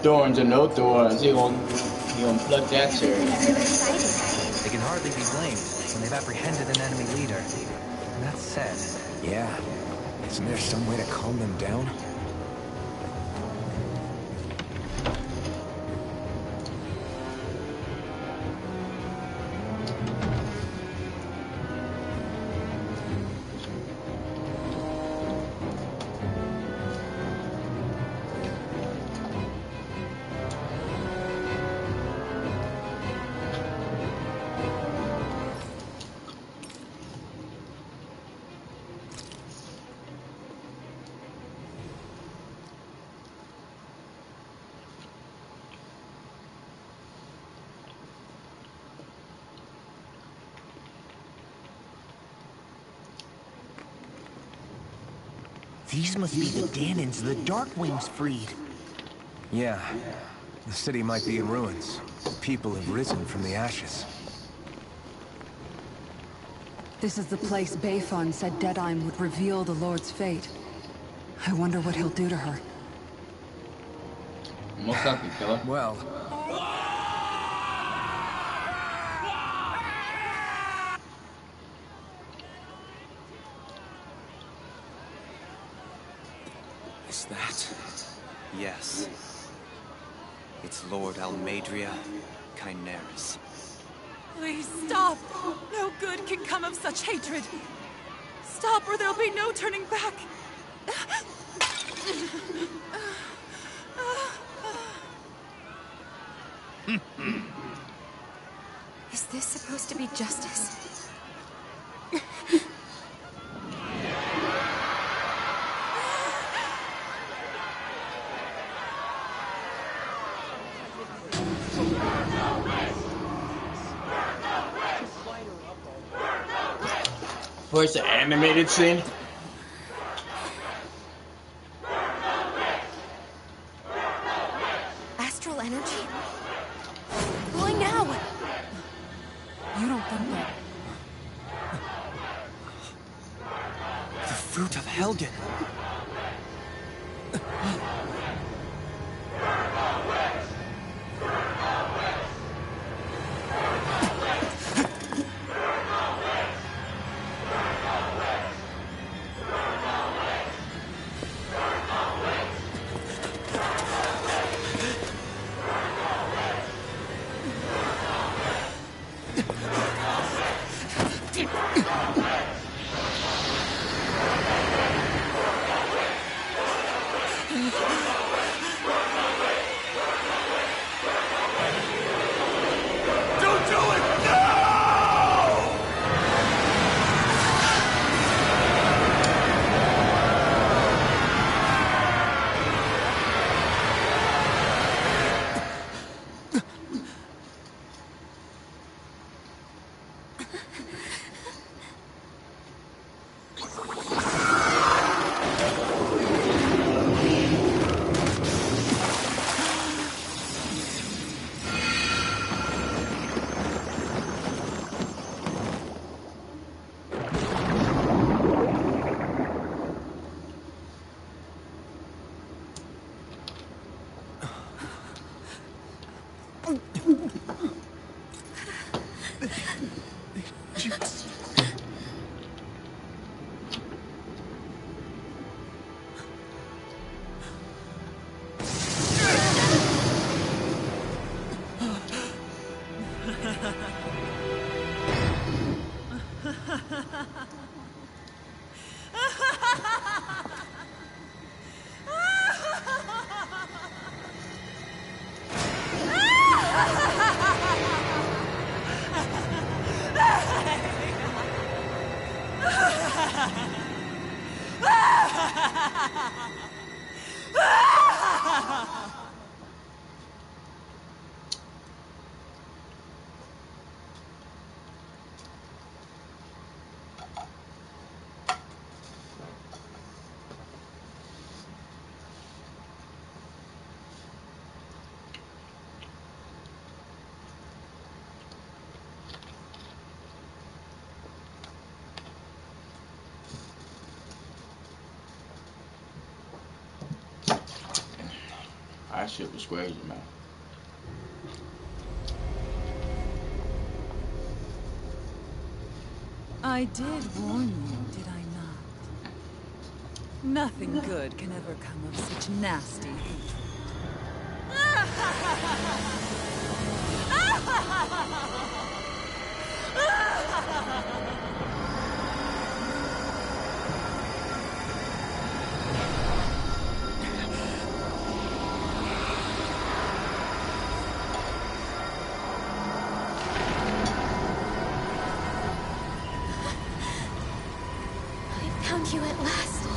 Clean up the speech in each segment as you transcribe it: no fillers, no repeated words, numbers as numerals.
Thorns or no thorns, he gonna pluck that cherry. They can hardly be blamed when they've apprehended an enemy leader. And that said... Yeah. Isn't there some way to calm them down? These must be the Danans the Darkwings freed. Yeah. The city might be in ruins. People have risen from the ashes. This is the place Bayfon said Deadeye would reveal the Lord's fate. I wonder what he'll do to her. Most likely kill her. Well... Is that? Yes. It's Lord Almeidrea Kynaris. Please stop! No good can come of such hatred. Stop or there'll be no turning back. Is this supposed to be justice? Where's the animated scene? Astral energy? Why now? You don't think that... The fruit of Helgen. That shit was crazy, man. I did warn you, did I not? Nothing good can ever come of such nasty hatred. I found you at last.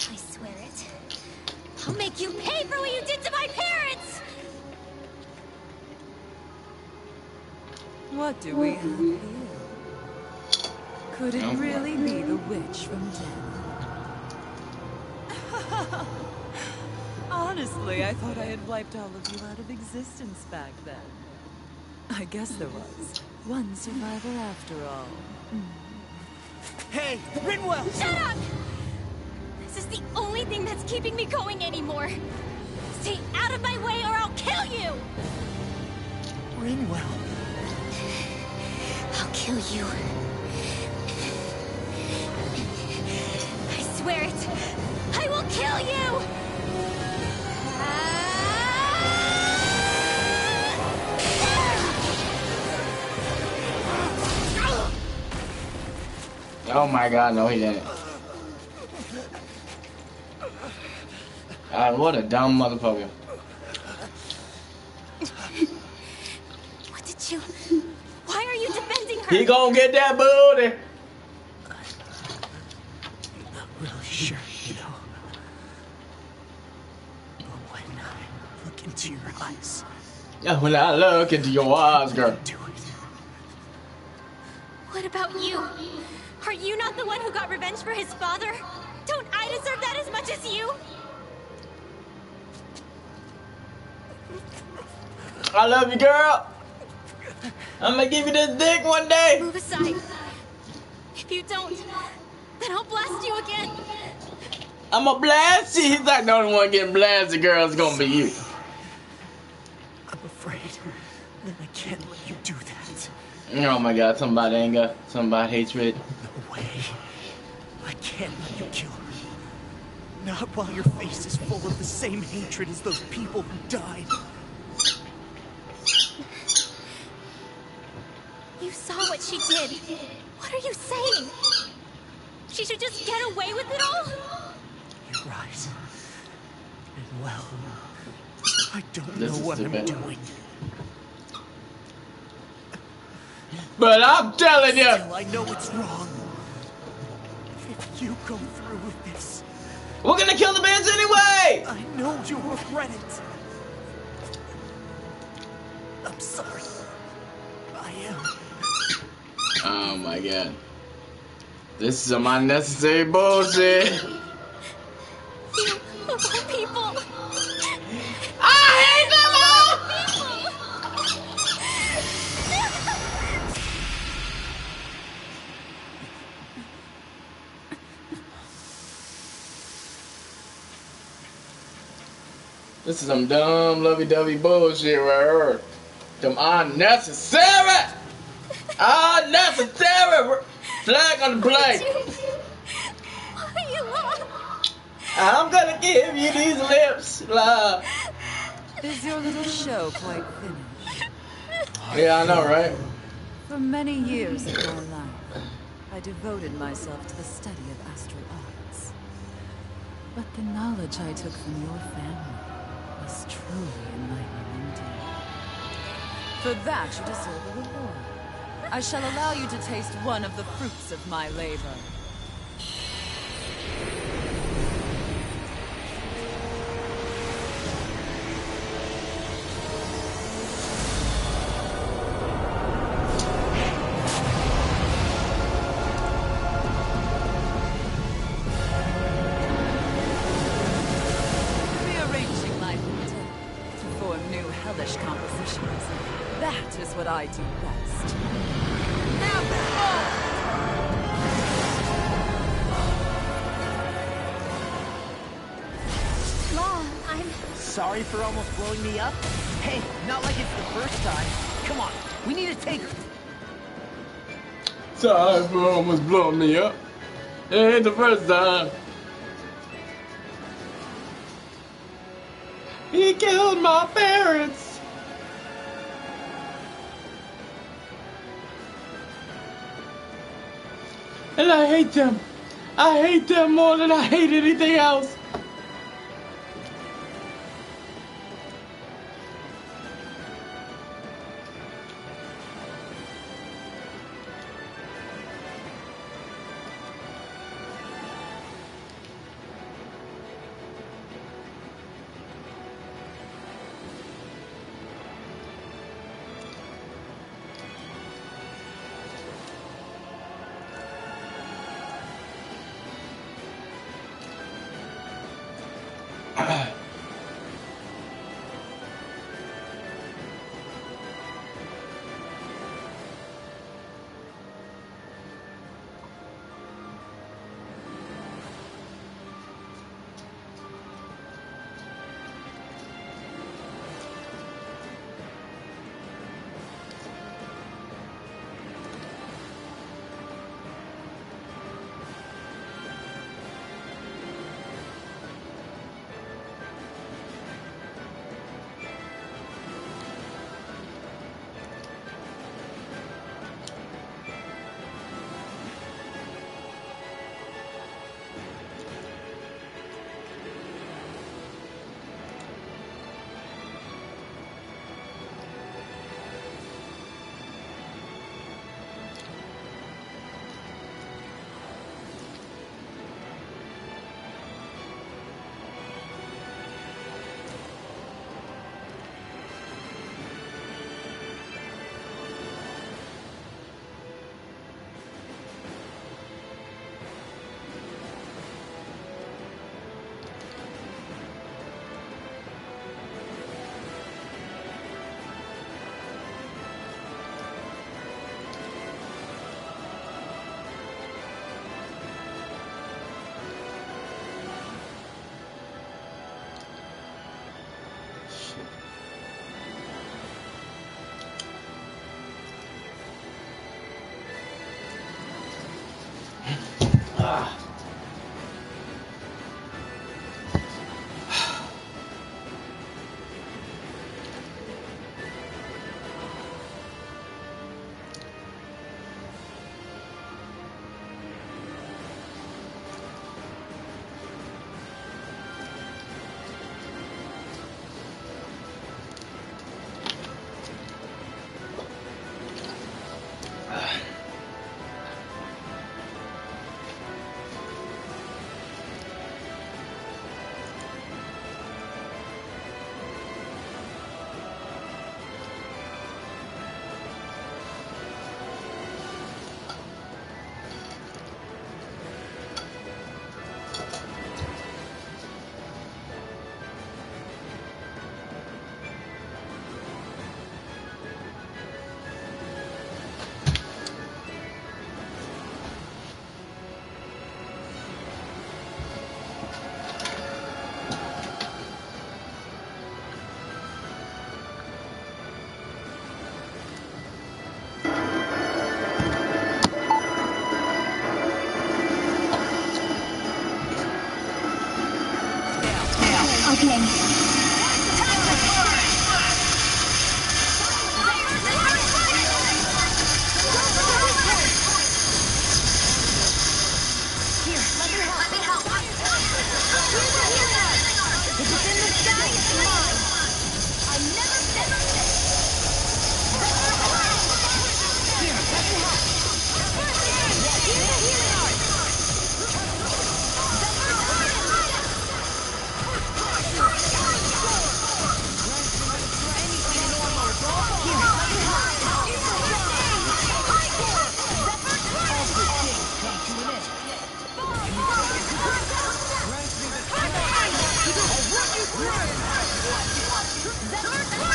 I swear it. I'll make you pay for what you did to my parents! What do we have here? Could it really be the witch from Den? Honestly, I thought I had wiped all of you out of existence back then. I guess there was one survivor after all. Hey, Rinwell! Shut up! This is the only thing that's keeping me going anymore. Stay out of my way or I'll kill you! Rinwell. I'll kill you. I swear it. I will kill you! Oh my god, no he didn't. God, what a dumb motherfucker. What did you... Why are you defending her? He gonna get that booty. I'm not really sure, you know. But when I look into your eyes... Yeah, when I look into your eyes, girl. Do it. What about you? Are you not the one who got revenge for his father? Don't I deserve that as much as you? I love you, girl. I'm gonna give you this dick one day. Move aside. If you don't, then I'll blast you again. I'm gonna blast you. He's not the only one getting blasted, girl. It's gonna be you. I'm afraid that I can't let you do that. Oh my god, something about anger, something about hatred. No way. I can't let you kill her. Not while your face is full of the same hatred as those people who died. You saw what she did. What are you saying? She should just get away with it all? You're right. And well, I don't This know is what too I'm bad. doing. But I'm telling you. Still, I know it's wrong. If you go through with this, We're gonna kill the bands anyway! I know you'll regret it. I'm sorry. I am. Oh my god. This is some unnecessary bullshit. You, of all people. I hate them all! This is some dumb lovey-dovey bullshit right here. Some unnecessary! Unnecessary! Flag on the plate! Why you love? I'm gonna give you these lips, love. Is your little show quite finished? Yeah, I know, right? For many years of my life, I devoted myself to the study of astral arts. But the knowledge I took from your family was truly enlightening indeed. For that, you deserve a reward. I shall allow you to taste one of the fruits of my labor. Rearranging life and death to form new hellish compositions. That is what I do best. Now, sorry for almost blowing me up? Hey, not like it's the first time. Come on, we need to take her. Sorry for almost blowing me up. It ain't the first time. He killed my parents. And I hate them. I hate them more than I hate anything else. Zephyr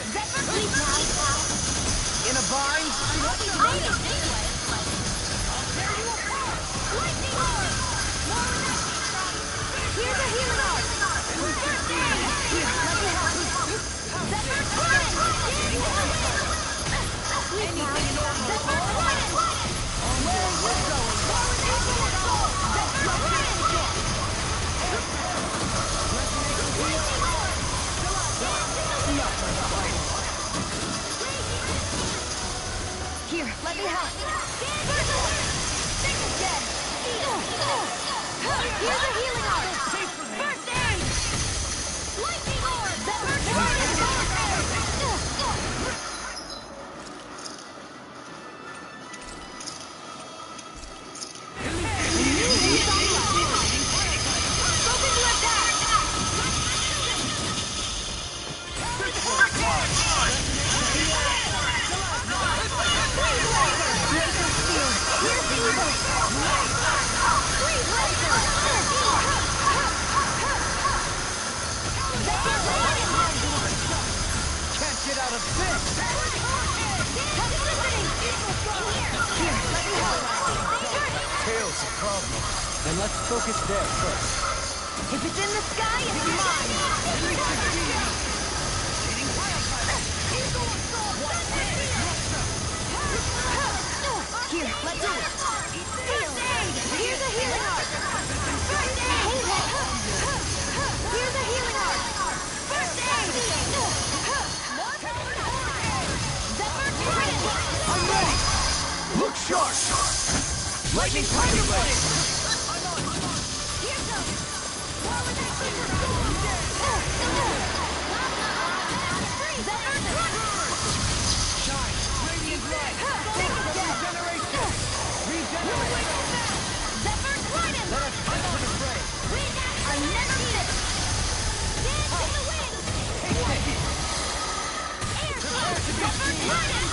In a bind? Here's a healing art! First aid! Here, let me help you! Zephyr Trident! Sleep now! Zephyr Trident! Where are you going? Zephyr Trident! Here, let me help! Think again! Here's a healing art! First aid! Lightning orb! Zephyr Trident! Focus your attack! Laser spear! Here's the evil! Freeze laser! Zephyr Trident! Can't get out of this! Toxicity! Here, let me help! Tail's a problem. Then let's focus there first. If it's in the sky, it's mine! Here, let's do it! First aid! Here's a healing art! First aid! Here's a healing art! First aid! Zephyr Trident! I'm ready! Look sharp! Lightning Lightning Blade! Here goes! Zephyr Trident! Shine! Radiant light! Take it down! Regeneration! Regeneration! Zephyr Trident! Let us head to the fray! I never beat it! Dance in the wind! Air flow! Zephyr Trident!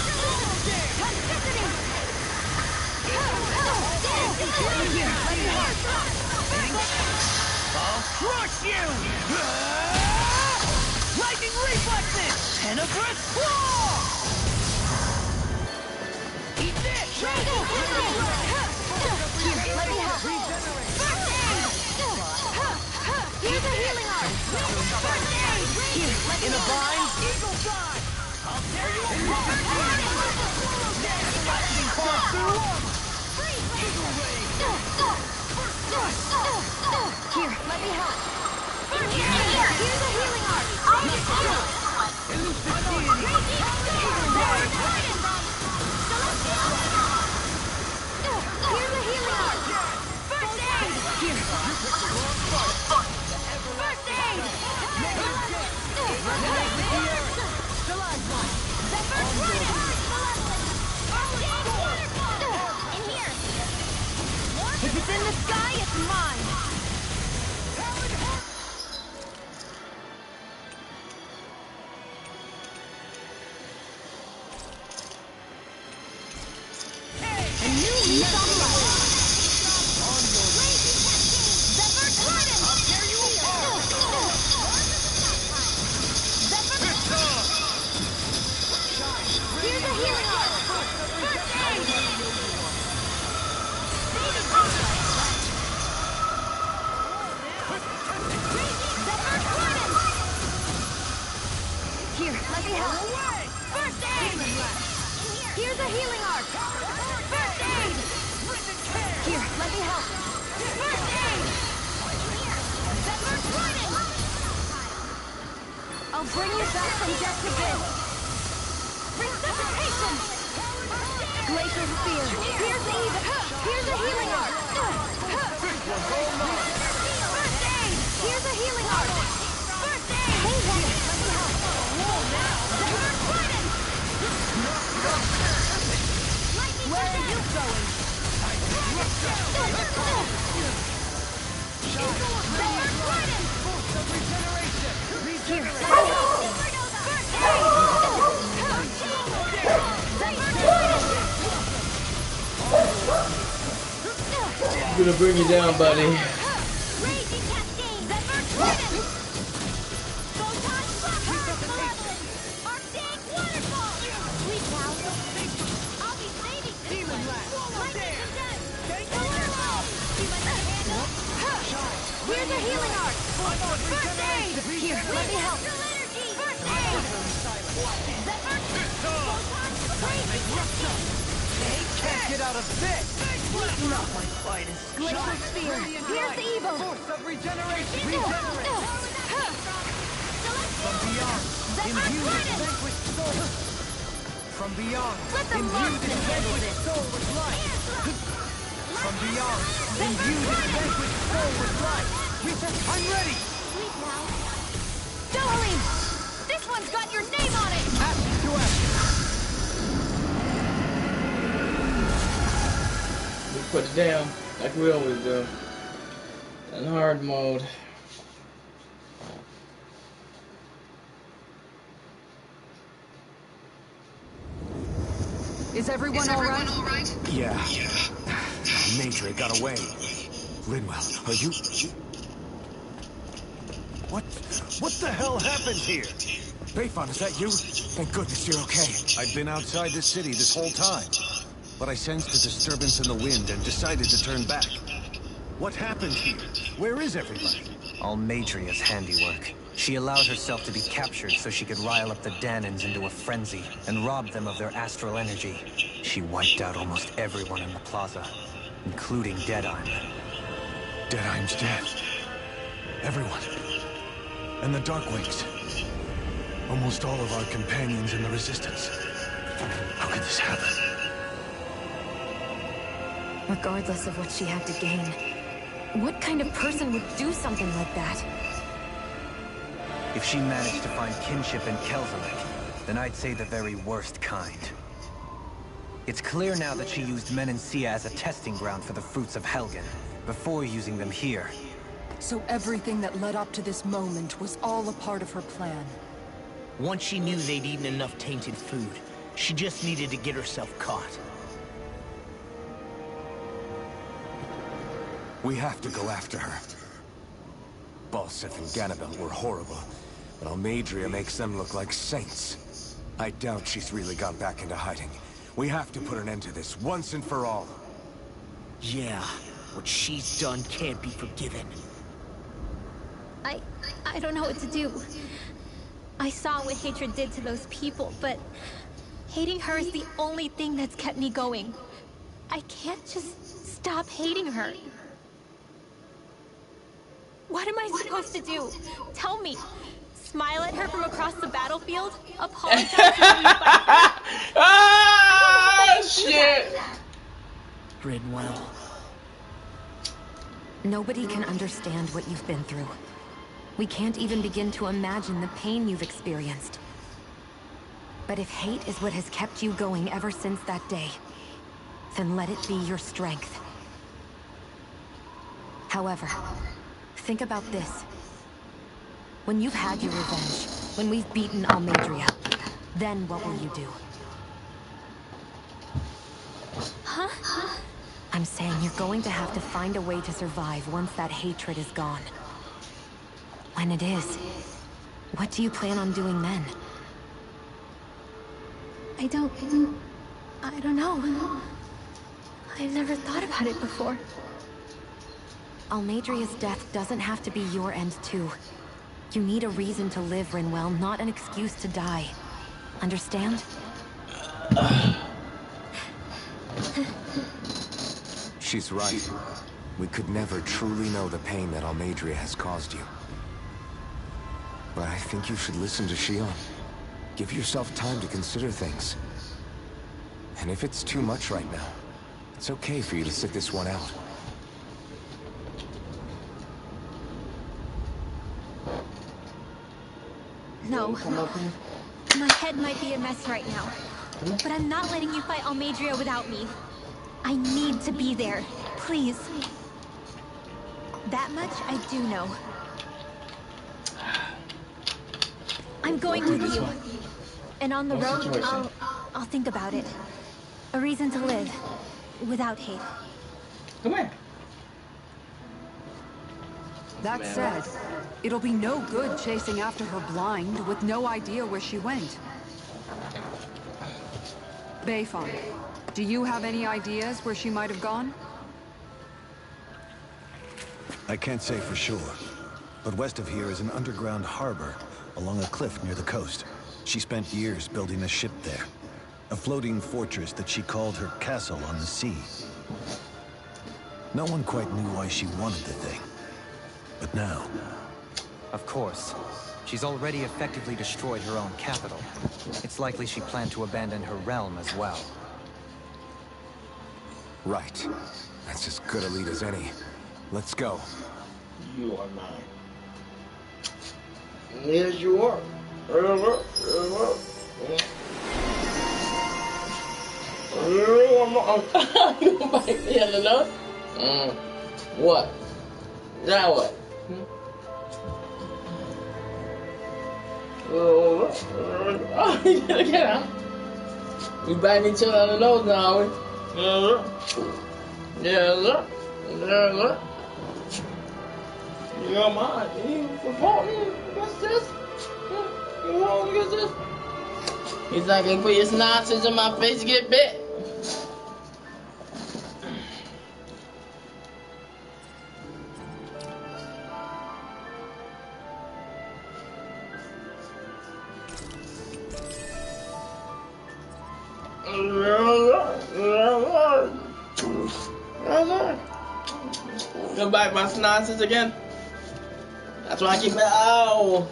Toxicity! Dance in the wind! Here, let me help! I'll crush you! Lightning reflexes! Tenebrous claw! Eat this! Here, let me help! First aid! Here's a healing art! First aid! Here, let me In a help! bind? Eagle Fly! I'll tear you apart! Lightning far through! Eagle Ray! Here, let me help! First aid! Here's a healing art! Elusive deity! Here's a healing art! First aid! Here! First aid! Zephyr Trident! In here! If it's in the sky, it's mine! A new lease on life! Zephyr Trident! I'll tear you apart! Zephyr Here's a healing art! First aid! Zephyr Trident! Here, let me help! First aid! Here's a healing art! First aid! Here, let me help! First aid! Zephyr Trident! I'll bring you back from death to this! Resuscitation! Glacial Spear! Here's the even! Here's a healing art! First aid! Here's a healing art! First aid! Hold on! Let me help! Zephyr Trident! Where are you going? Zephyr Trident! Here, let me help! First aid! I'm gonna bring you down, buddy. Raging Cascade! Zephyr Trident! Photon Flux! Malevolent! Arc First aid! Here, let me help. First aid! Zephyr! Can't get out of this! Not my finest. Glacial Spear! Here's the Evo! Force of regeneration! From beyond, imbue this vanquished soul! From beyond, Let the monsters handle this! soul with life! From beyond, imbue this vanquished soul with life! I'm ready! Sleep now. Dohalim! This one's got your name on it! Action to action! We put it down like we always do. In hard mode. Is everyone all right? Yeah. Madre got away. Linwell, are you... What the hell happened here? Bayfon, is that you? Thank goodness you're okay. I've been outside the city this whole time. But I sensed a disturbance in the wind and decided to turn back. What happened here? Where is everybody? All Madria's handiwork. She allowed herself to be captured so she could rile up the Danans into a frenzy and rob them of their astral energy. She wiped out almost everyone in the plaza, including Deadeye. Deadeye's dead. Everyone. And the Darkwings. Almost all of our companions in the Resistance. How could this happen? Regardless of what she had to gain, what kind of person would do something like that? If she managed to find kinship in Kelzelik, then I'd say the very worst kind. It's clear now that she used Menancia as a testing ground for the fruits of Helgen, before using them here. So everything that led up to this moment was all a part of her plan. Once she knew they'd eaten enough tainted food, she just needed to get herself caught. We have to go after her. Balseth and Ganabel were horrible, but Almadria makes them look like saints. I doubt she's really gone back into hiding. We have to put an end to this, once and for all. Yeah, what she's done can't be forgiven. I don't know what to do. I saw what hatred did to those people, but hating her is the only thing that's kept me going. I can't just stop hating her. What am I supposed to do? Tell me. Smile at her from across the battlefield? Apologize to her? Ah, shit! Rinwell. Nobody can understand what you've been through. We can't even begin to imagine the pain you've experienced. But if hate is what has kept you going ever since that day, then let it be your strength. However, think about this. When you've had your revenge, when we've beaten Almadria, then what will you do? Huh? I'm saying you're going to have to find a way to survive once that hatred is gone. When it is, what do you plan on doing then? I don't know. I've never thought about it before. Almadria's death doesn't have to be your end too. You need a reason to live, Rinwell, not an excuse to die. Understand? She's right. We could never truly know the pain that Almadria has caused you. But I think you should listen to Shion. Give yourself time to consider things. And if it's too much right now, it's okay for you to sit this one out. No. My head might be a mess right now. But I'm not letting you fight Almadria without me. I need to be there. Please. That much I do know. I'm going with you. And on the road, I'll think about it. A reason to live. Without hate. Come here. That said, it'll be no good chasing after her blind with no idea where she went. Bayfon, do you have any ideas where she might have gone? I can't say for sure, But west of here is an underground harbor along a cliff near the coast. She spent years building a ship there. A floating fortress that she called her castle on the sea. No one quite knew why she wanted the thing. But now... Of course. She's already effectively destroyed her own capital. It's likely she planned to abandon her realm as well. Right. That's as good a lead as any. Let's go. You are mine. Yes, you are. You might be enough. What? Now what? Oh, you gotta get out. We biting each other on the nose now, are we? Yeah, look. You're mine. You revolting against this? You wrong against this? You think you put your nonsense in my face and get bit? Come back my nonsense again. That's why I keep it. Ow.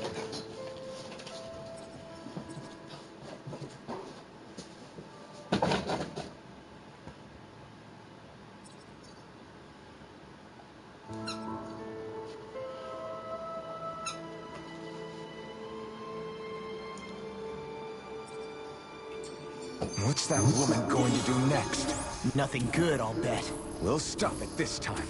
What's that woman going to do next? Nothing good, I'll bet. We'll stop it this time.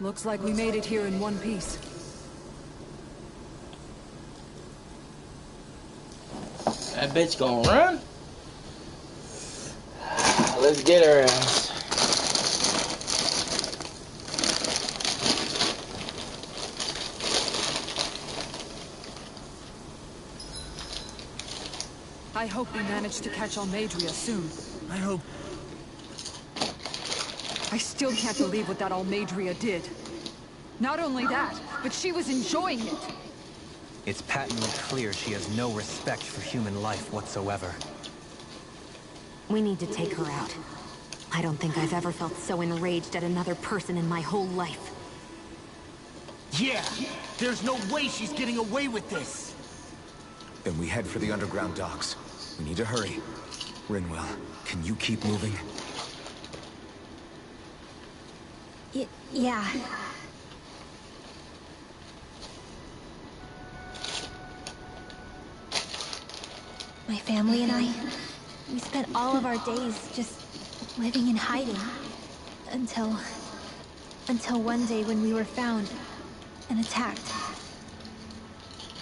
Looks like we made it here in one piece. That bitch gonna run? Let's get her ass. I hope we manage to catch Almeidrea soon. I hope... I still can't believe what that Almeidrea did. Not only that, but she was enjoying it. It's patently clear she has no respect for human life whatsoever. We need to take her out. I don't think I've ever felt so enraged at another person in my whole life. Yeah! There's no way she's getting away with this! Then we head for the underground docks. We need to hurry. Rinwell, can you keep moving? Yeah. My family and I, we spent all of our days just living in hiding. Until one day when we were found and attacked.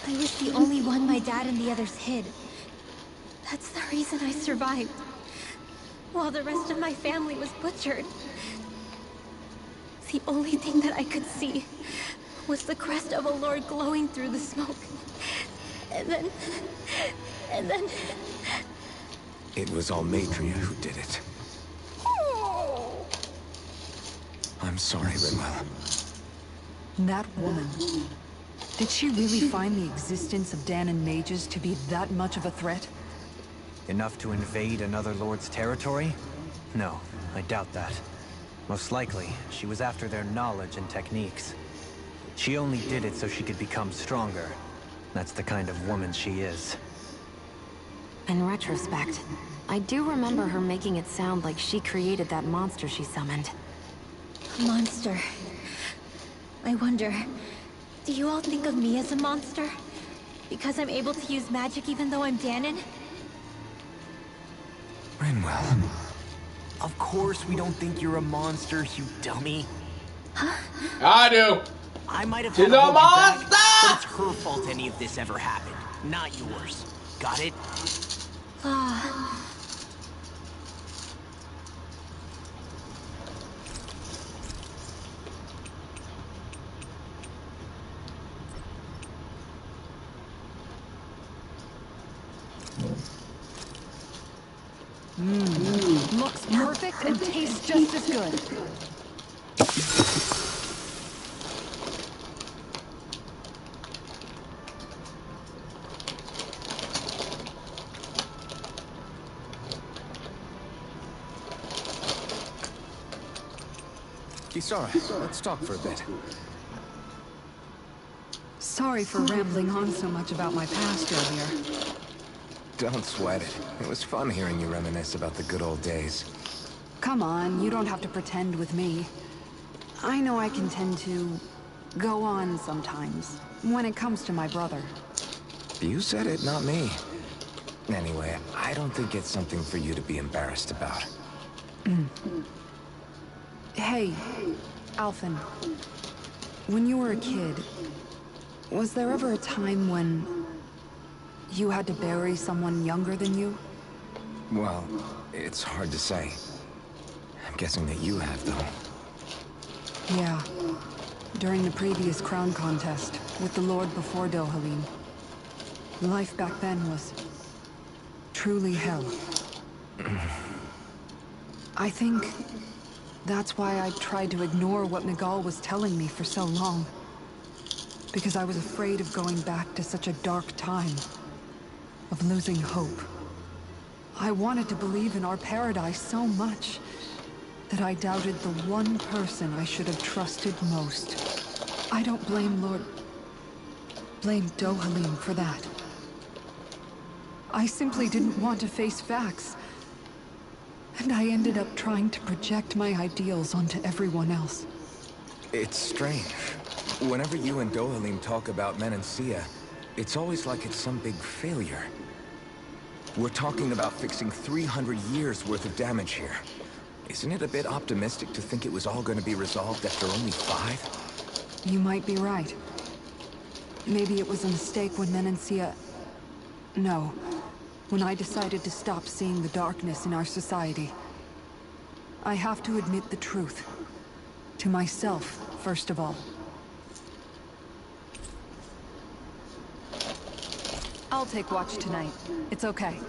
I was the only one my dad and the others hid. That's the reason I survived. While the rest of my family was butchered. The only thing that I could see was the crest of a lord glowing through the smoke. And then... It was Almeidrea who did it. I'm sorry, Rinwell. That woman. Did she really find the existence of Dahnan mages to be that much of a threat? Enough to invade another lord's territory? No, I doubt that. Most likely, she was after their knowledge and techniques. She only did it so she could become stronger. That's the kind of woman she is. In retrospect, I do remember her making it sound like she created that monster she summoned. A monster. I wonder, do you all think of me as a monster? Because I'm able to use magic even though I'm Dahnan? Rinwell. Of course we don't think you're a monster, you dummy. I do. I might have She's had to a hold you back, monster! but it's her fault any of this ever happened, not yours. Got it? Looks perfect and tastes just as good. Kisara, let's talk for a bit. Sorry for rambling on so much about my past earlier. Don't sweat it. It was fun hearing you reminisce about the good old days. Come on, you don't have to pretend with me. I know I can tend to go on sometimes, when it comes to my brother. You said it, not me. Anyway, I don't think it's something for you to be embarrassed about. Hey, Alphen. When you were a kid, was there ever a time when you had to bury someone younger than you? Well, it's hard to say. I'm guessing that you have, though. Yeah. During the previous crown contest, with the Lord before Dohalim. Life back then was truly hell. I think that's why I tried to ignore what Miguel was telling me for so long. Because I was afraid of going back to such a dark time. Of losing hope. I wanted to believe in our paradise so much that I doubted the one person I should have trusted most. I don't blame Dohalim for that. I simply didn't want to face facts. And I ended up trying to project my ideals onto everyone else. It's strange. Whenever you and Dohalim talk about Menancia, it's always like it's some big failure. We're talking about fixing 300 years worth of damage here. Isn't it a bit optimistic to think it was all going to be resolved after only 5? You might be right. Maybe it was a mistake when Menancia... No. When I decided to stop seeing the darkness in our society. I have to admit the truth. To myself, first of all. I'll take watch tonight. It's okay.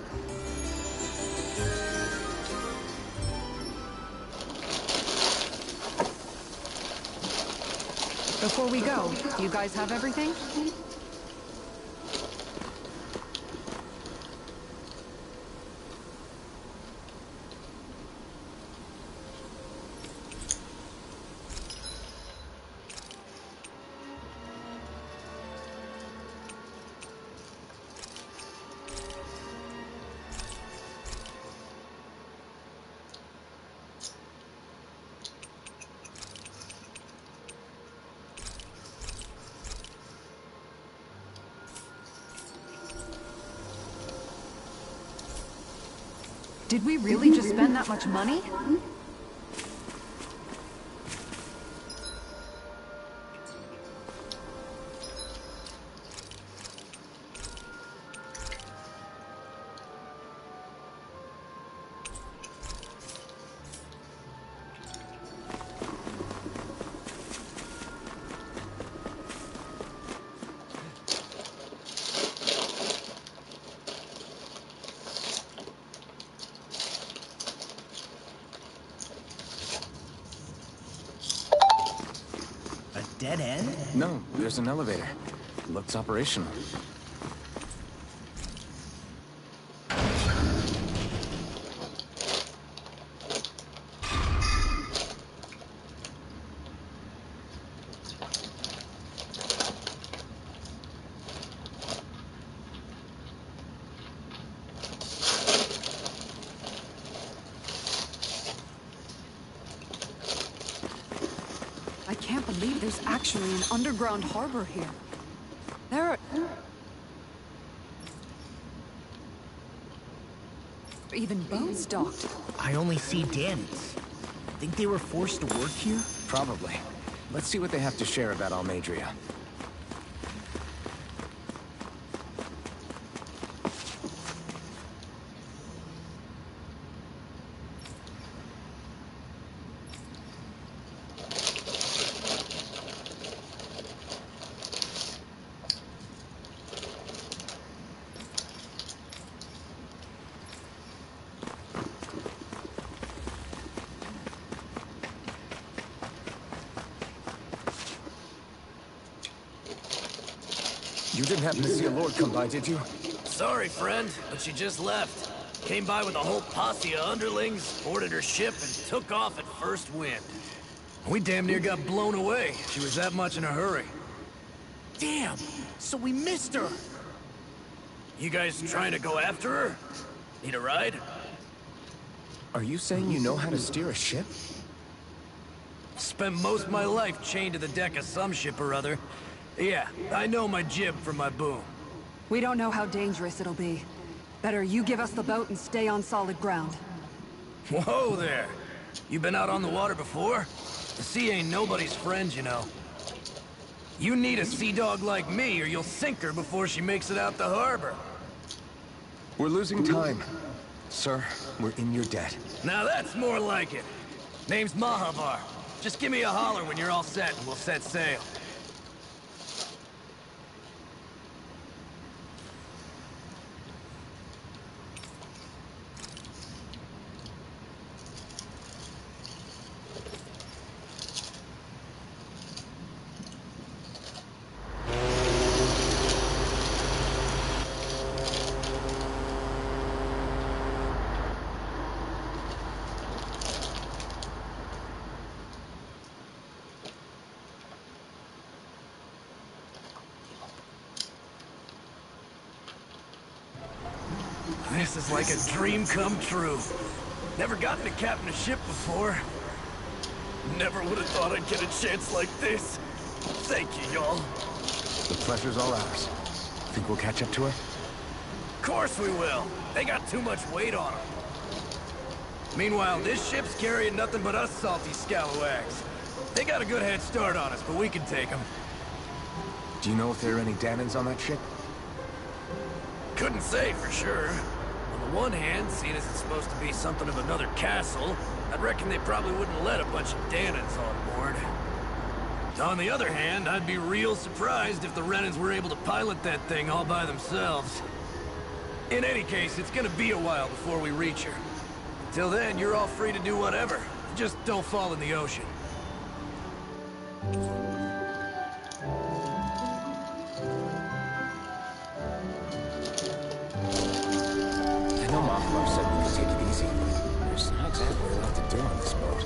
Before we go, do you guys have everything? Did we really just spend that much money? Dead end? No, there's an elevator. Looks operational. I can't believe there's actually an underground harbor here. There are even boats docked. I only see Danny's. Think they were forced to work here? Probably. Let's see what they have to share about Almeidrea. You didn't happen to see a lord come by, did you? Sorry, friend, but she just left. Came by with a whole posse of underlings, boarded her ship, and took off at first wind. We damn near got blown away. She was that much in a hurry. Damn! So we missed her! You guys trying to go after her? Need a ride? Are you saying you know how to steer a ship? Spent most of my life chained to the deck of some ship or other. Yeah, I know my jib from my boom. We don't know how dangerous it'll be. Better you give us the boat and stay on solid ground. Whoa there! You been out on the water before? The sea ain't nobody's friend, you know. You need a sea dog like me, or you'll sink her before she makes it out the harbor. We're losing time. Sir, we're in your debt. Now that's more like it. Name's Mahavar. Just give me a holler when you're all set and we'll set sail. This is like a dream come true. Never gotten to captain a ship before. Never would have thought I'd get a chance like this. Thank you, y'all. The pleasure's all ours. Think we'll catch up to her? Of course we will. They got too much weight on them. Meanwhile, this ship's carrying nothing but us salty scalawags. They got a good head start on us, but we can take them. Do you know if there are any Danans on that ship? Couldn't say for sure. On the one hand, seeing as it's supposed to be something of another castle, I'd reckon they probably wouldn't let a bunch of Danans on board. On the other hand, I'd be real surprised if the Renans were able to pilot that thing all by themselves. In any case, it's gonna be a while before we reach her. Till then, you're all free to do whatever. Just don't fall in the ocean. I know Mahavar said we could take it easy, but there's not exactly a lot to do on this boat.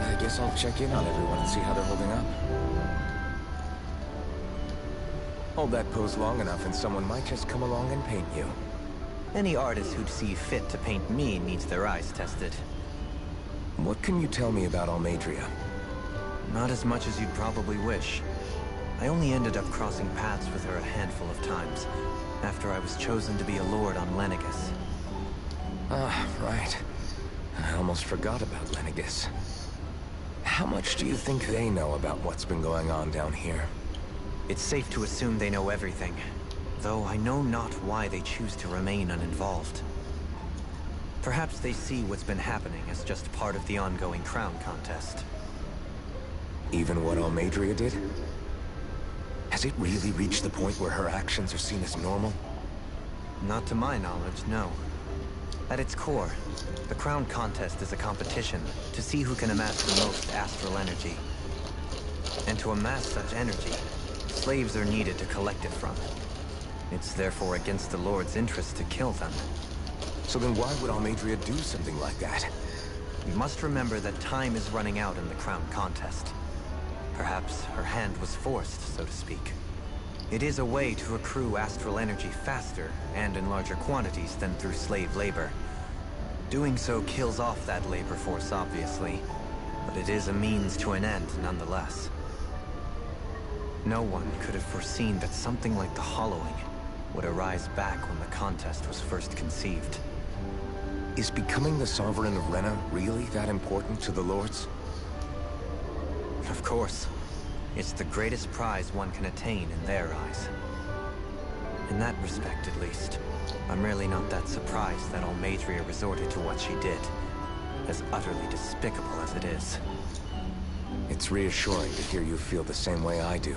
I guess I'll check in on everyone and see how they're holding up. Hold that pose long enough and someone might just come along and paint you. Any artist who'd see fit to paint me needs their eyes tested. What can you tell me about Almeidrea? Not as much as you'd probably wish. I only ended up crossing paths with her a handful of times, after I was chosen to be a lord on Lenegis. Ah, right. I almost forgot about Lenegis. How much do you think they know about what's been going on down here? It's safe to assume they know everything, though I know not why they choose to remain uninvolved. Perhaps they see what's been happening as just part of the ongoing crown contest. Even what Almeidrea did? Has it really reached the point where her actions are seen as normal? Not to my knowledge, no. At its core, the crown contest is a competition to see who can amass the most astral energy. And to amass such energy, slaves are needed to collect it from. It's therefore against the Lord's interest to kill them. So then why would Almeidrea do something like that? We must remember that time is running out in the crown contest. Perhaps her hand was forced, so to speak. It is a way to accrue astral energy faster and in larger quantities than through slave labor. Doing so kills off that labor force, obviously, but it is a means to an end nonetheless. No one could have foreseen that something like the Hollowing would arise back when the contest was first conceived. Is becoming the Sovereign of Renna really that important to the Lords? Of course. It's the greatest prize one can attain in their eyes. In that respect, at least, I'm really not that surprised that Almeidrea resorted to what she did, as utterly despicable as it is. It's reassuring to hear you feel the same way I do.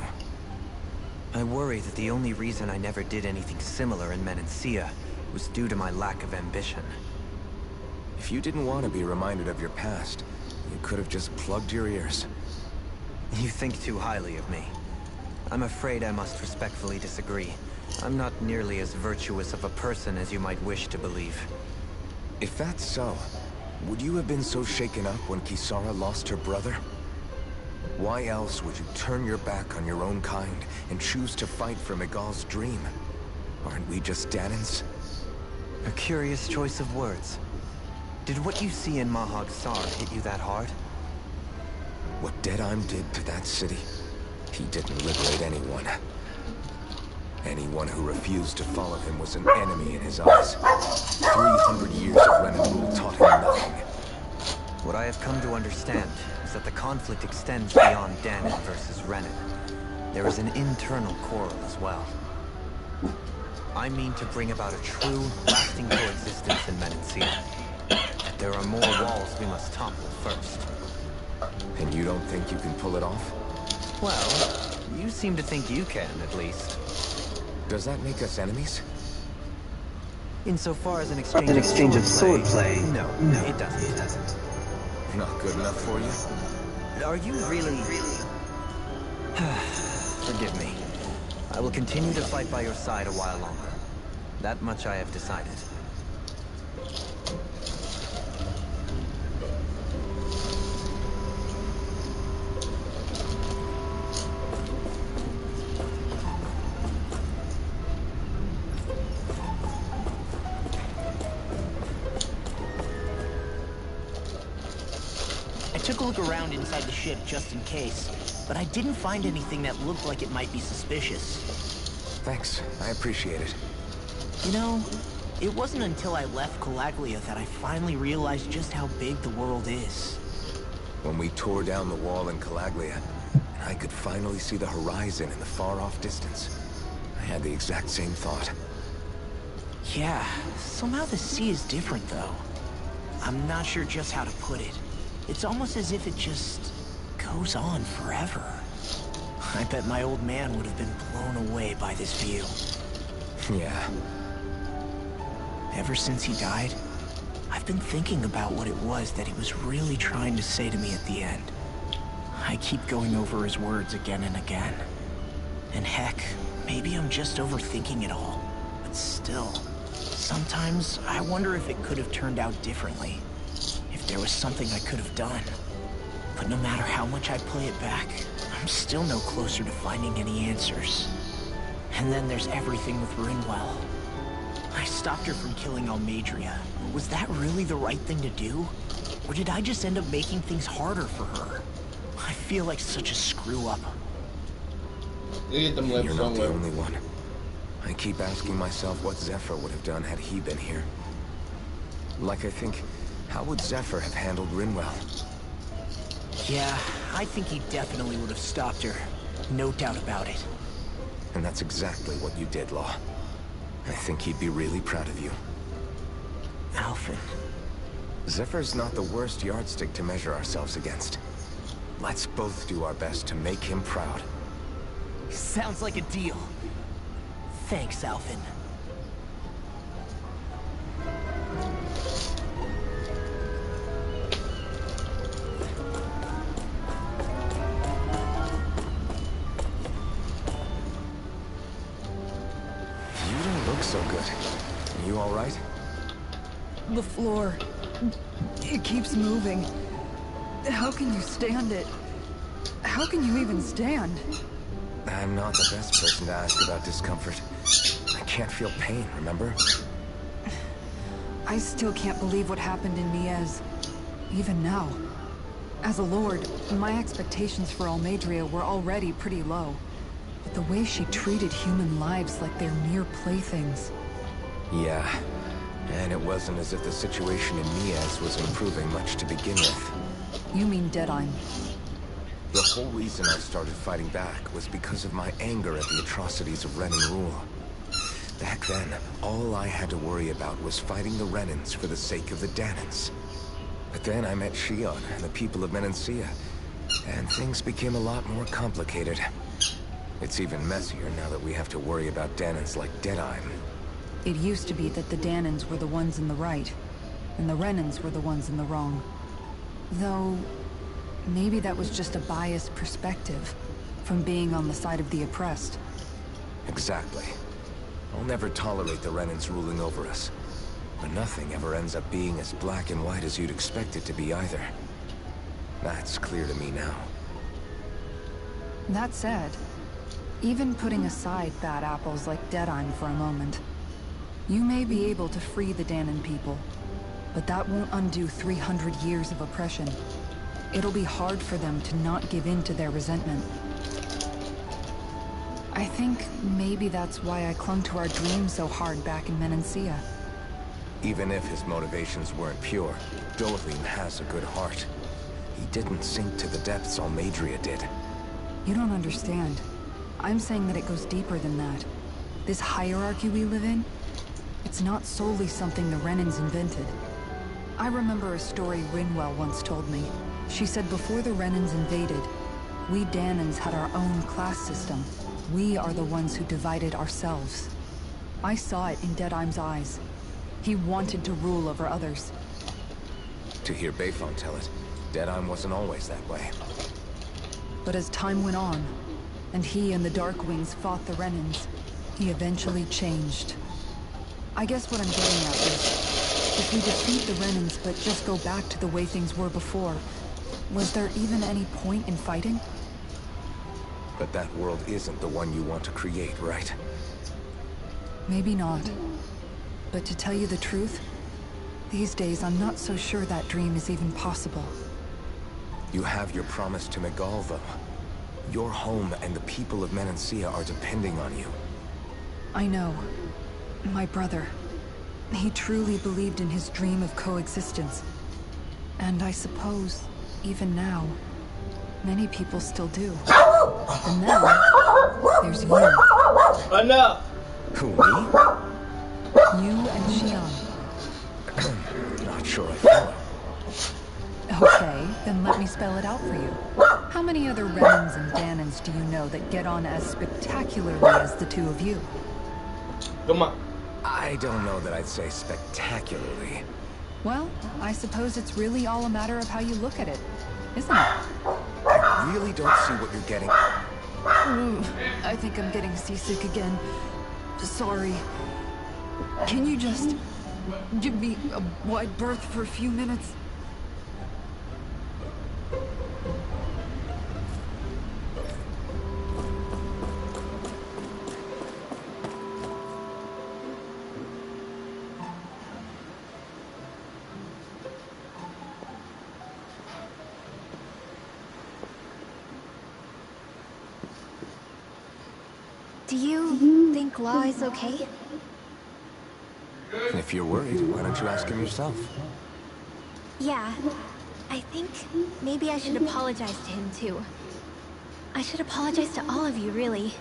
I worry that the only reason I never did anything similar in Menancia was due to my lack of ambition. If you didn't want to be reminded of your past, you could have just plugged your ears. You think too highly of me. I'm afraid I must respectfully disagree. I'm not nearly as virtuous of a person as you might wish to believe. If that's so, would you have been so shaken up when Kisara lost her brother? Why else would you turn your back on your own kind and choose to fight for Miguel's dream? Aren't we just Danans? A curious choice of words. Did what you see in Mahag Saar hit you that hard? What Deadheim did to that city, he didn't liberate anyone. Anyone who refused to follow him was an enemy in his eyes. 300 years of Renan rule taught him nothing. What I have come to understand is that the conflict extends beyond Danan versus Renan. There is an internal quarrel as well. I mean to bring about a true, lasting coexistence in Menancia. There are more walls we must topple first. And you don't think you can pull it off? Well, you seem to think you can, at least. Does that make us enemies? Insofar as an exchange of swordplay, no, it doesn't. Not good enough for you? Are you really... Forgive me. I will continue to fight by your side a while longer. That much I have decided. I took a look around inside the ship just in case, but I didn't find anything that looked like it might be suspicious. Thanks, I appreciate it. You know, it wasn't until I left Calaglia that I finally realized just how big the world is. When we tore down the wall in Calaglia, and I could finally see the horizon in the far-off distance, I had the exact same thought. Yeah, somehow the sea is different though. I'm not sure just how to put it. It's almost as if it just goes on forever. I bet my old man would have been blown away by this view. Yeah. Ever since he died, I've been thinking about what it was that he was really trying to say to me at the end. I keep going over his words again and again. And heck, maybe I'm just overthinking it all. But still, sometimes I wonder if it could have turned out differently. If there was something I could have done. But no matter how much I play it back, I'm still no closer to finding any answers. And then there's everything with Rinwell. I stopped her from killing Almeidrea. Was that really the right thing to do? Or did I just end up making things harder for her? I feel like such a screw-up. You're not the only one. I keep asking myself what Zephyr would have done had he been here. Like, I think, how would Zephyr have handled Rinwell? Yeah, I think he definitely would have stopped her. No doubt about it. And that's exactly what you did, Law. I think he'd be really proud of you. Alphen. Zephyr's not the worst yardstick to measure ourselves against. Let's both do our best to make him proud. Sounds like a deal. Thanks, Alphen. You don't look so good. You all right? The floor. It keeps moving. How can you stand it? How can you even stand? I'm not the best person to ask about discomfort. I can't feel pain, remember? I still can't believe what happened in Niez. Even now. As a lord, my expectations for Almeidrea were already pretty low. But the way she treated human lives like they're mere playthings. Yeah. And it wasn't as if the situation in Niez was improving much to begin with. You mean Deadheim? The whole reason I started fighting back was because of my anger at the atrocities of Renan rule. Back then, all I had to worry about was fighting the Renans for the sake of the Dahnans. But then I met Shion and the people of Menancia, and things became a lot more complicated. It's even messier now that we have to worry about Dahnans like Deadheim. It used to be that the Dahnans were the ones in the right, and the Renans were the ones in the wrong. Though, maybe that was just a biased perspective, from being on the side of the oppressed. Exactly. I'll never tolerate the Renans ruling over us. But nothing ever ends up being as black and white as you'd expect it to be either. That's clear to me now. That said, even putting aside bad apples like Deadheim for a moment, you may be able to free the Dahnan people, but that won't undo 300 years of oppression. It'll be hard for them to not give in to their resentment. I think maybe that's why I clung to our dream so hard back in Menancia. Even if his motivations weren't pure, Dohalim has a good heart. He didn't sink to the depths Almeidrea did. You don't understand. I'm saying that it goes deeper than that. This hierarchy we live in, it's not solely something the Renans invented. I remember a story Rinwell once told me. She said before the Renans invaded, we Dahnans had our own class system. We are the ones who divided ourselves. I saw it in Deadheim's eyes. He wanted to rule over others. To hear Bayfon tell it, Deadheim wasn't always that way. But as time went on, and he and the Darkwings fought the Renans, he eventually changed. I guess what I'm getting at is, if we defeat the Renans but just go back to the way things were before, was there even any point in fighting? But that world isn't the one you want to create, right? Maybe not. But to tell you the truth, these days I'm not so sure that dream is even possible. You have your promise to Miguel, though. Your home and the people of Menancia are depending on you. I know. My brother. He truly believed in his dream of coexistence. And I suppose, even now, many people still do. And then, there's you. Enough! Who, me? You and Shion. Not sure I follow. Okay, then let me spell it out for you. How many other Renans and Dahnans do you know that get on as spectacularly as the two of you? Come on. I don't know that I'd say spectacularly. Well, I suppose it's really all a matter of how you look at it, isn't it? I really don't see what you're getting. I think I'm getting seasick again. Sorry. Can you just give me a wide berth for a few minutes? Do you think Law is okay? If you're worried, why don't you ask him yourself? Yeah, I think maybe I should apologize to him too. I should apologize to all of you, really.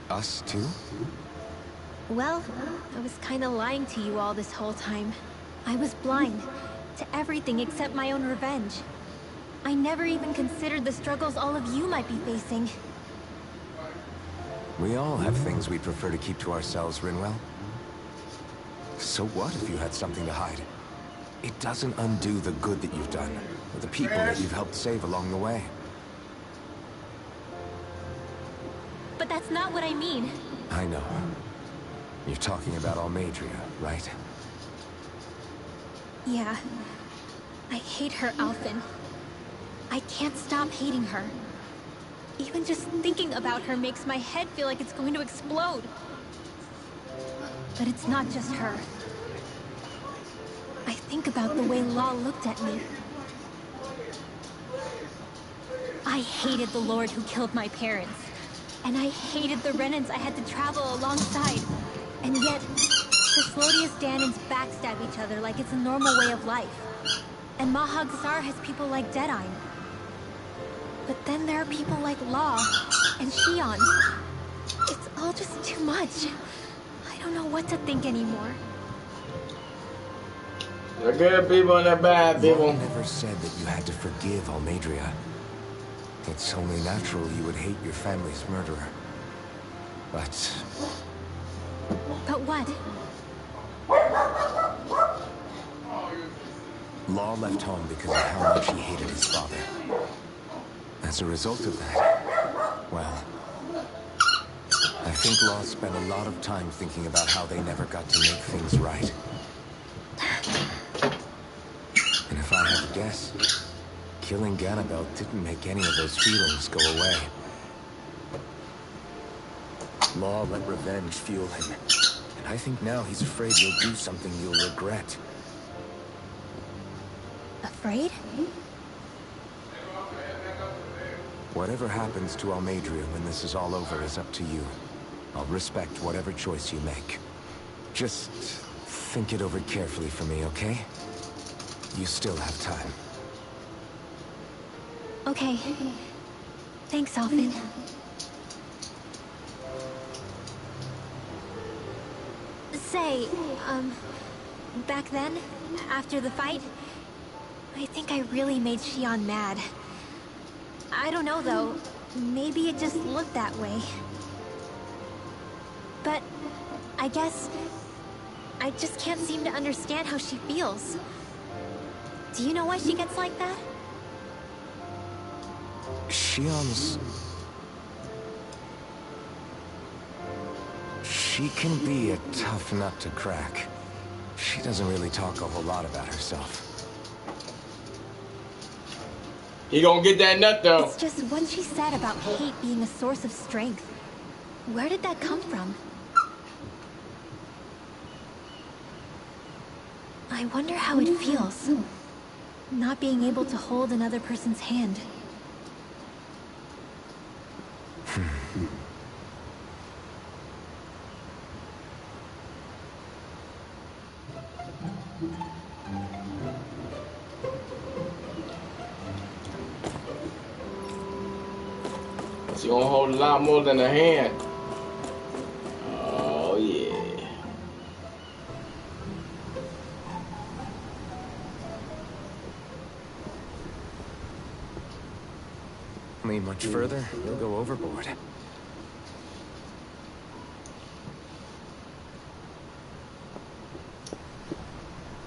Us too? Well, I was kinda lying to you all this whole time. I was blind to everything except my own revenge. I never even considered the struggles all of you might be facing. We all have things we'd prefer to keep to ourselves, Rinwell. So what if you had something to hide? It doesn't undo the good that you've done, or the people that you've helped save along the way. But that's not what I mean. I know. You're talking about Almeidrea, right? Yeah. I hate her, Alphen. I can't stop hating her. Even just thinking about her makes my head feel like it's going to explode. But it's not just her. I think about the way Law looked at me. I hated the Lord who killed my parents. And I hated the Renans I had to travel alongside. And yet, Cyslodia's Dahnans backstab each other like it's a normal way of life. And Mahag Saar has people like Deadeye. But then there are people like Law and Shionne. It's all just too much. I don't know what to think anymore. The good people and the bad people. Law never said that you had to forgive Almeidrea. It's only natural you would hate your family's murderer. But what? Law left home because of how much he hated his father. As a result of that, well, I think Law spent a lot of time thinking about how they never got to make things right. And if I had to guess, killing Ganabel didn't make any of those feelings go away. Law let revenge fuel him, and I think now he's afraid you'll do something you'll regret. Afraid? Whatever happens to Almeidrea when this is all over is up to you. I'll respect whatever choice you make. Just think it over carefully for me, okay? You still have time. Okay. Thanks, Alphen. Say, back then, after the fight, I think I really made Shionne mad. I don't know, though. Maybe it just looked that way. But I guess I just can't seem to understand how she feels. Do you know why she gets like that? Shionne's... She can be a tough nut to crack. She doesn't really talk a whole lot about herself. He gonna get that nut, though. It's just what she said about hate being a source of strength. Where did that come from? I wonder how it feels, not being able to hold another person's hand. She gonna hold a lot more than a hand. Oh yeah. Lean much further, you'll go overboard.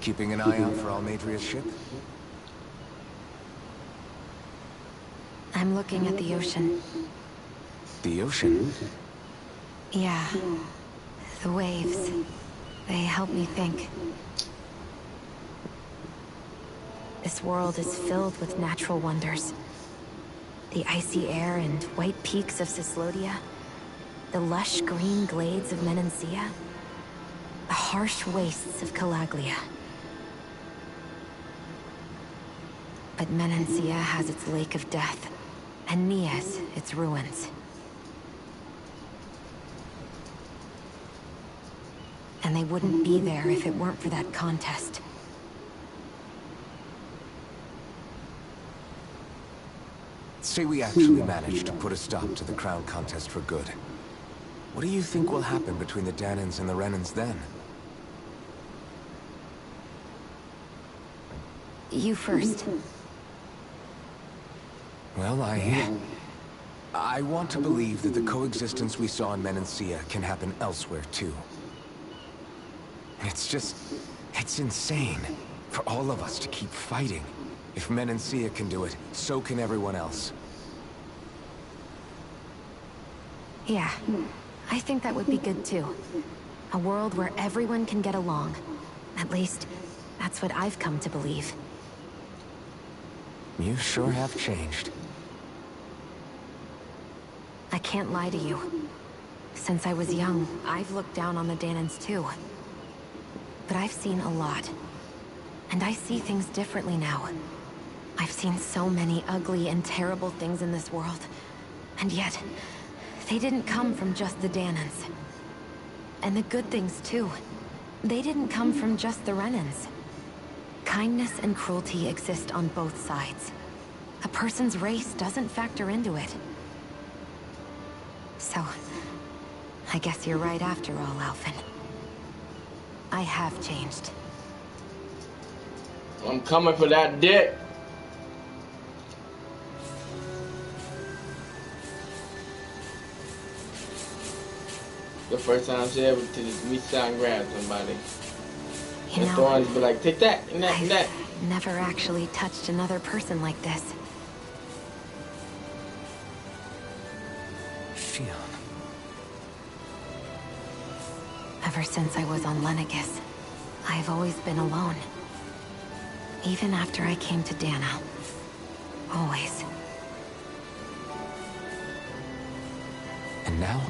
Keeping an eye out for Almeidrea's ship? I'm looking at the ocean. The ocean? Yeah. The waves. They help me think. This world is filled with natural wonders. The icy air and white peaks of Cyslodia. The lush green glades of Menancia. The harsh wastes of Calaglia. But Menancia has its Lake of Death, and Nias its ruins. And they wouldn't be there if it weren't for that contest. Say we actually managed to put a stop to the crown contest for good. What do you think will happen between the Dahnans and the Renans then? You first. Well, I want to believe that the coexistence we saw in Menancia can happen elsewhere, too. It's insane for all of us to keep fighting. If Menancia can do it, so can everyone else. Yeah, I think that would be good too. A world where everyone can get along. At least, that's what I've come to believe. You sure have changed. I can't lie to you. Since I was young, I've looked down on the Dahnans too. But I've seen a lot. And I see things differently now. I've seen so many ugly and terrible things in this world. And yet, they didn't come from just the Dahnans. And the good things too. They didn't come from just the Renans. Kindness and cruelty exist on both sides. A person's race doesn't factor into it. So, I guess you're right after all, Alphen. I have changed. I'm coming for that dick. The first time she ever to reach out and grab somebody. You and know, Thorns be like, take that and that and that. Never actually touched another person like this. Shionne. Ever since I was on Lenegis, I've always been alone. Even after I came to Dahna. Always. And now?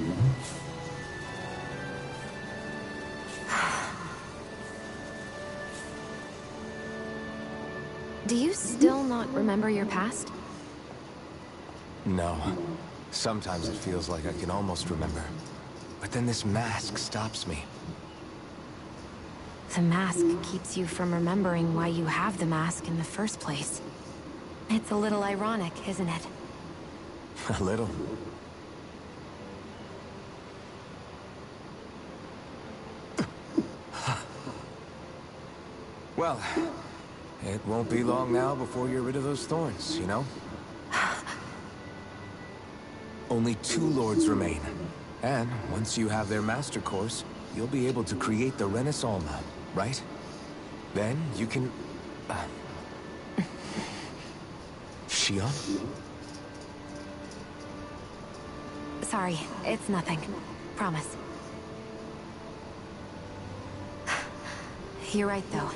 Do you still not remember your past? No. Sometimes it feels like I can almost remember. But then this mask stops me. The mask keeps you from remembering why you have the mask in the first place. It's a little ironic, isn't it? A little. Well, it won't be long now before you're rid of those thorns, you know? Only 2 lords remain. And once you have their master course, you'll be able to create the Renis Alma, right? Then you can... Shionne? Sorry, it's nothing. Promise. You're right, though.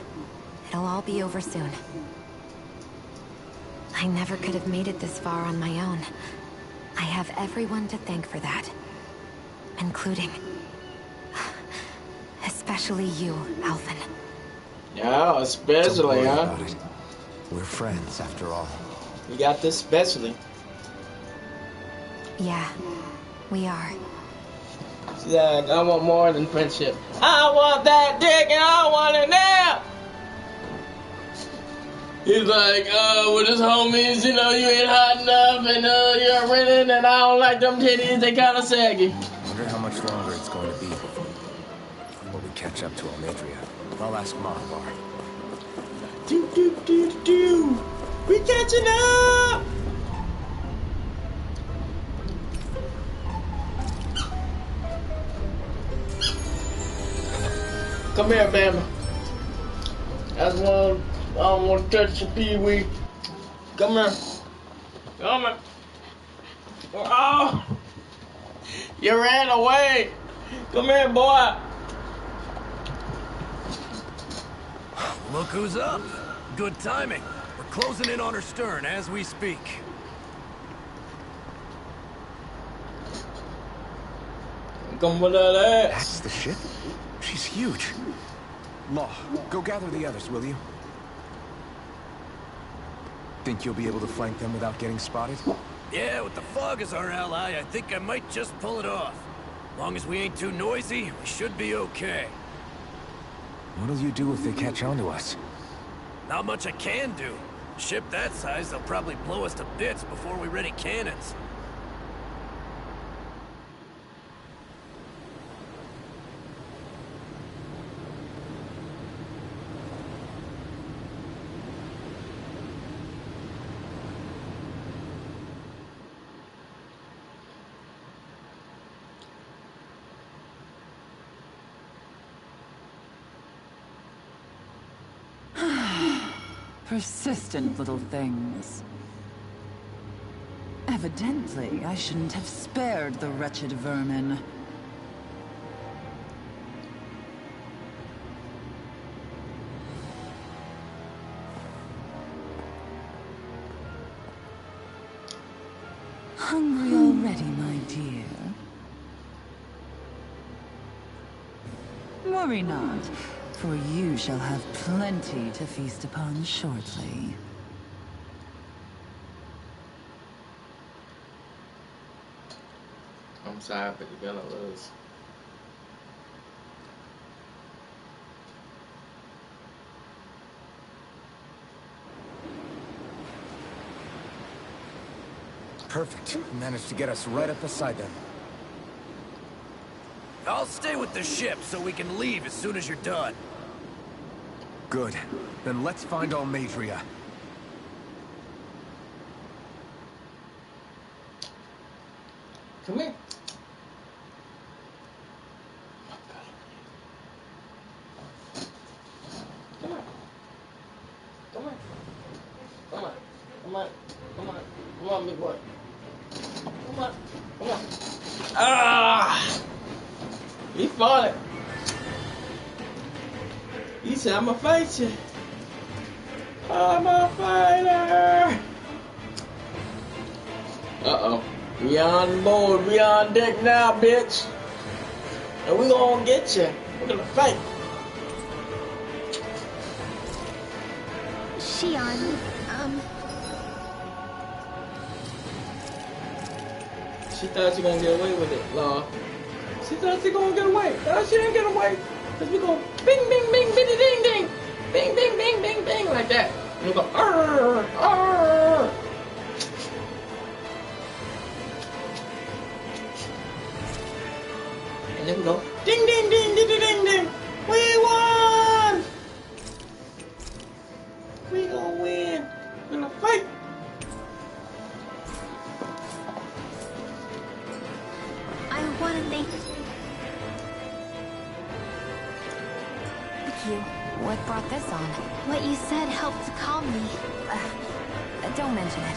It'll all be over soon. I never could have made it this far on my own. I have everyone to thank for that. Including... especially you, Alphen. Yeah, especially, huh? We're friends, after all. You got this especially. Yeah, we are. She's like, I want more than friendship. I want that dick and I want it now! He's like, with his homies, you know, you ain't hot enough and you're a Renin and I don't like them titties, they kinda saggy. Wonder how much longer it's going to be before we catch up to Almeidrea. I'll ask Mahvar. Do. We catching up! Come here, baby. I don't want to touch your pee-wee. Come here. Come here. Oh! You ran away. Come here, boy. Look who's up. Good timing. We're closing in on her stern as we speak. Come with that ass. That's the ship? She's huge. Law, go gather the others, will you? Think you'll be able to flank them without getting spotted? Yeah, with the fog as our ally, I think I might just pull it off. Long as we ain't too noisy, we should be okay. What'll you do if they catch on to us? Not much I can do. A ship that size, they'll probably blow us to bits before we ready cannons. Persistent little things. Evidently, I shouldn't have spared the wretched vermin. Hungry already, my dear? Worry not, for you shall have plenty to feast upon shortly. I'm sorry, but you're gonna lose. Perfect. You managed to get us right up beside them. I'll stay with the ship so we can leave as soon as you're done. Good. Then let's find Almeidrea. Come here. Come on. Come on. Come on. Come on. Come on. Come on, big boy. Come on. Come on. Ah! He fought it. He said, I'm gonna fight you. I'm a fighter. Uh-oh. We on board. We on deck now, bitch. And we gonna get you. We're gonna fight. Shion, She thought she gonna get away with it, Law. She thought she gonna get away. No, she didn't get away. Cause we go bing, bing, bing, bitty, ding, ding. Bing, bing, bing, bing, bing, like that. And we go, arr, arr. And then we go, ding, ding, ding, ding, ding, ding, ding. We won! We gonna win. We're gonna fight. I want to thank you. What brought this on? What you said helped to calm me. Don't mention it.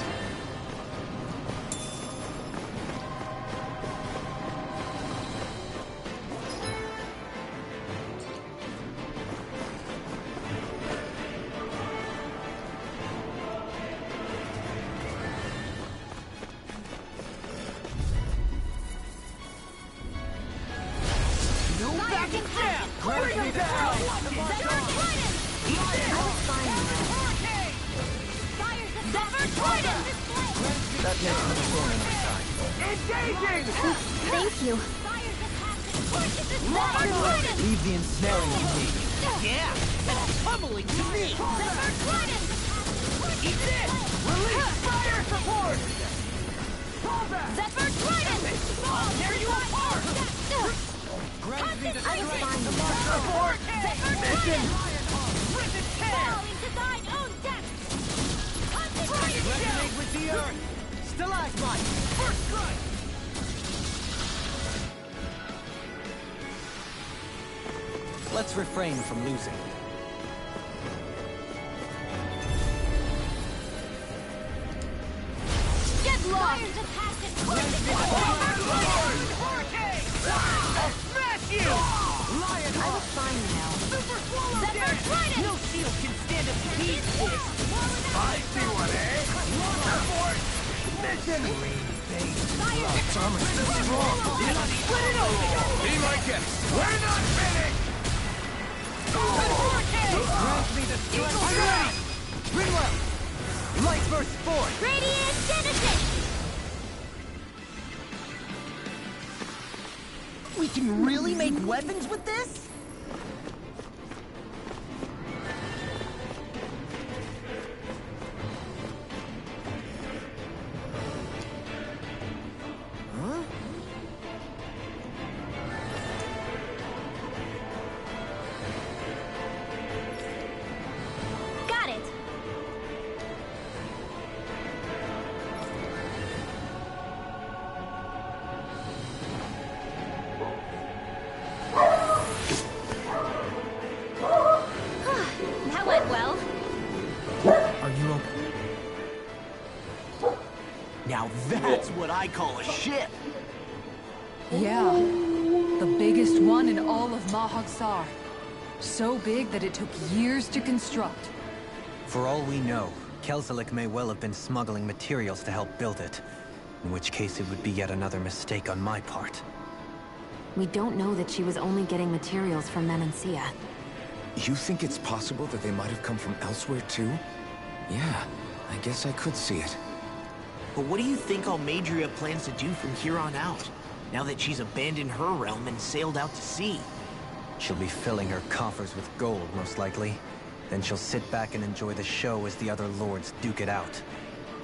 Thank you. Leave the ensnaring to me. Yeah, that's pummeling to me. Eat this! Release fire support! Zephyr Trident! I'll tear you apart! Grant me the strength to march support! Mission! Risen tear! Into thine own depth! Resonate with the earth! Stalagmite! First strike! Let's refrain from losing. Get lost! I'll smash you! Lion I was fine now. Super swallow Zephyr dash! Trident! No shield can stand up to these fists! I see one, eh? Launch abort! Mission! Its armor's too strong! Split it open! Be my guest! We're not finished! Grant me the strength! I'm ready! Ringwell! Light burst forth! Radiant Genesis! We can really make weapons with this? Now that's what I call a ship. Yeah, the biggest one in all of Mahag-Sar. So big that it took years to construct. For all we know, Kelzelik may well have been smuggling materials to help build it. In which case it would be yet another mistake on my part. We don't know that she was only getting materials from Menancia. You think it's possible that they might have come from elsewhere too? Yeah, I guess I could see it. But what do you think Almeidrea plans to do from here on out? Now that she's abandoned her realm and sailed out to sea? She'll be filling her coffers with gold, most likely. Then she'll sit back and enjoy the show as the other lords duke it out.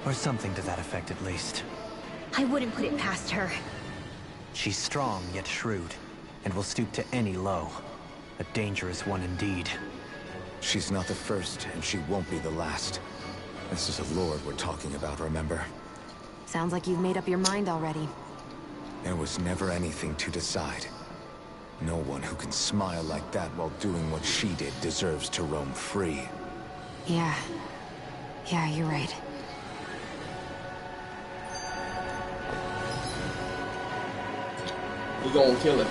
Or something to that effect, at least. I wouldn't put it past her. She's strong, yet shrewd, and will stoop to any low. A dangerous one indeed. She's not the first, and she won't be the last. This is a lord we're talking about, remember? Sounds like you've made up your mind already. There was never anything to decide. No one who can smile like that while doing what she did deserves to roam free. Yeah, you're right. You gonna kill her.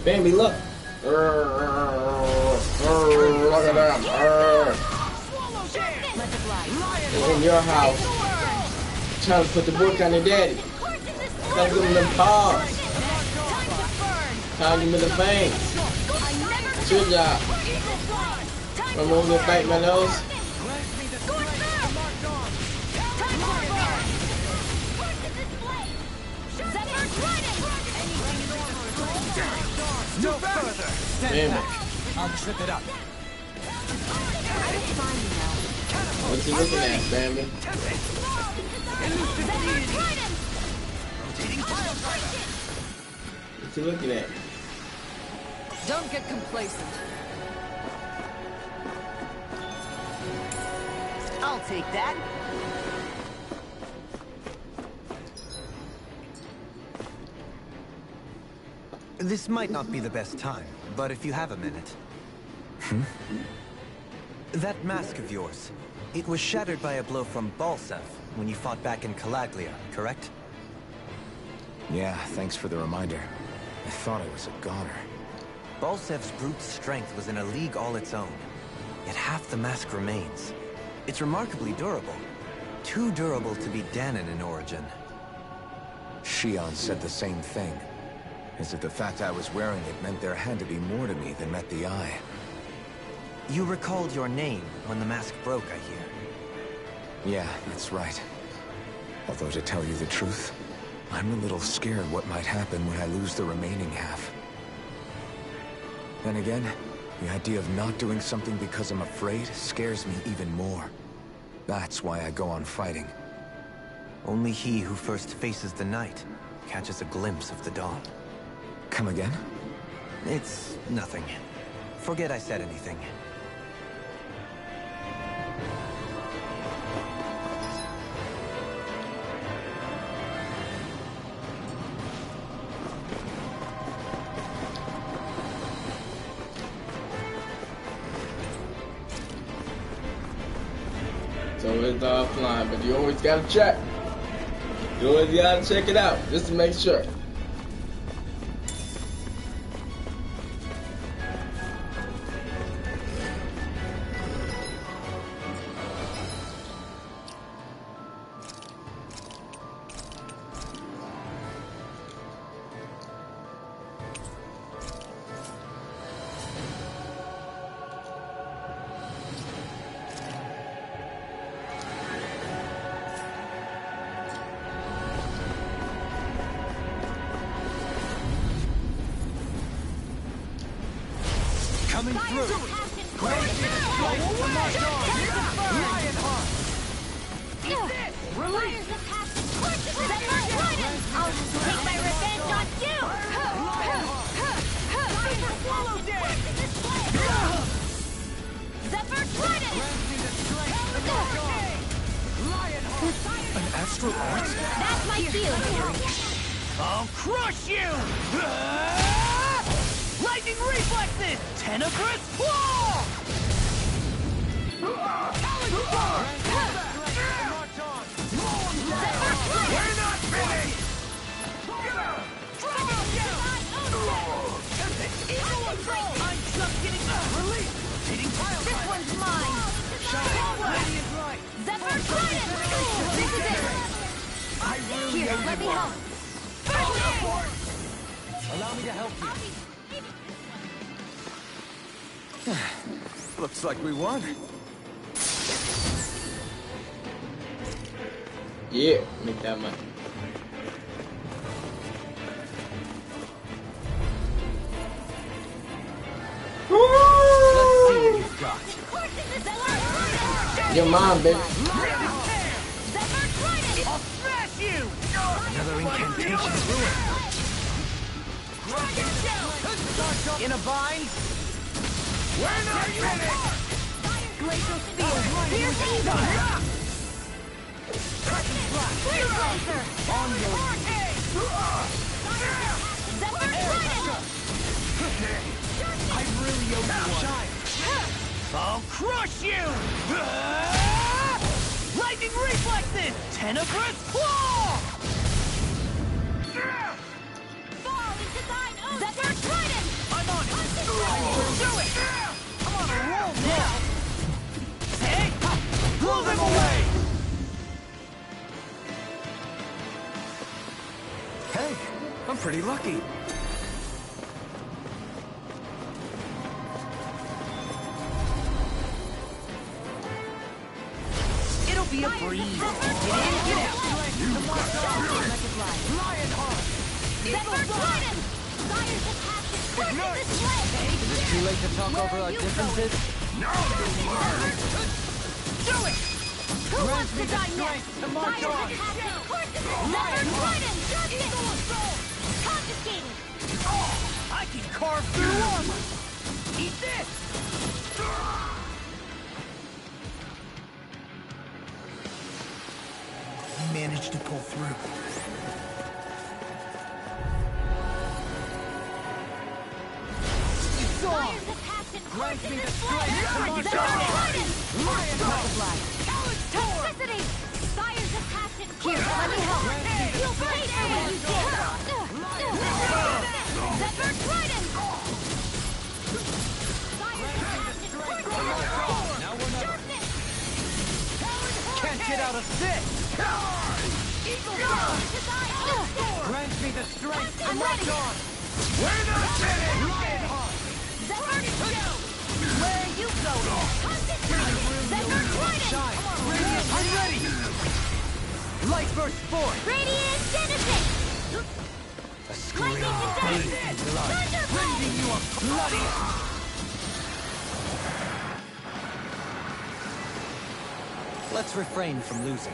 Bambi, look. Look at them. In your house. Trying to put the book on your daddy. Trying to give him them paws. Trying to give me the fangs. It's your job. Remove your bite my nose. No further! Stand back. I'll trip it up. What you looking at, Bambi? What you looking at? Don't get complacent. I'll take that. This might not be the best time, but if you have a minute. That mask of yours, it was shattered by a blow from Balsev when you fought back in Calaglia, correct? Yeah, thanks for the reminder. I thought I was a goner. Balsev's brute strength was in a league all its own, yet half the mask remains. It's remarkably durable. Too durable to be Dahnan in origin. Shion said the same thing. As if the fact I was wearing it meant there had to be more to me than met the eye. You recalled your name when the mask broke, I hear. Yeah, that's right. Although to tell you the truth, I'm a little scared what might happen when I lose the remaining half. Then again, the idea of not doing something because I'm afraid scares me even more. That's why I go on fighting. Only he who first faces the night catches a glimpse of the dawn. Come again? It's nothing. Forget I said anything. So it's offline, but you always gotta check. You always gotta check it out, just to make sure. Coming through! Release the passion! I'll take my revenge on you! Zephyr Trident! An astral art? That's my field! I'll crush you! Lightning reflexes! Tenebrous claw! Here, let me help. Allow me to help you. Looks like we won. Yeah, make that money. Let's see what you've got. Your mom, bitch. I'll smash you! Another incantation ruined. In a bind? We're not finished! Glacial Spear. Here's Eva. Freeze Laser. On your Zephyr Trident. I really owe you one. Shine. I'll crush you! Lightning reflexes! Tenebrous claw! Fall into thine own. Zephyr Trident. I'm on it! Do it! I'm on a roll now! Hey! Blow them away! Hey, I'm pretty lucky. It'll be a breeze. Get in, get out. Lionheart. Zephyr Trident. Fire's the passion. Forces this way. Is it too late to talk over our differences? Do it! Who wants to die next? to march Fire's on. the passion. Forces this way. Zephyr Trident. Justice. Confiscated. I can carve through armor! Eat this! We managed to pull through. Fire's the passion. Forces me the this way. strength to march Zephyr on. Trident. Toxicity. Fire's the passion. Here, let me help. You'll pay for what you did. Zephyr Trident. Fire's the passion. Forces Now we're not. Can't get out of this! Grant me the strength to I'm march ready. on. We're not finished! Zephyr Where are you going? Zephyr Trident. I'm ready! Light burst forth. Radiant Genesis. A scream. Lightning Bathed in Condense. blood. Rending you a bloody... Let's refrain from losing.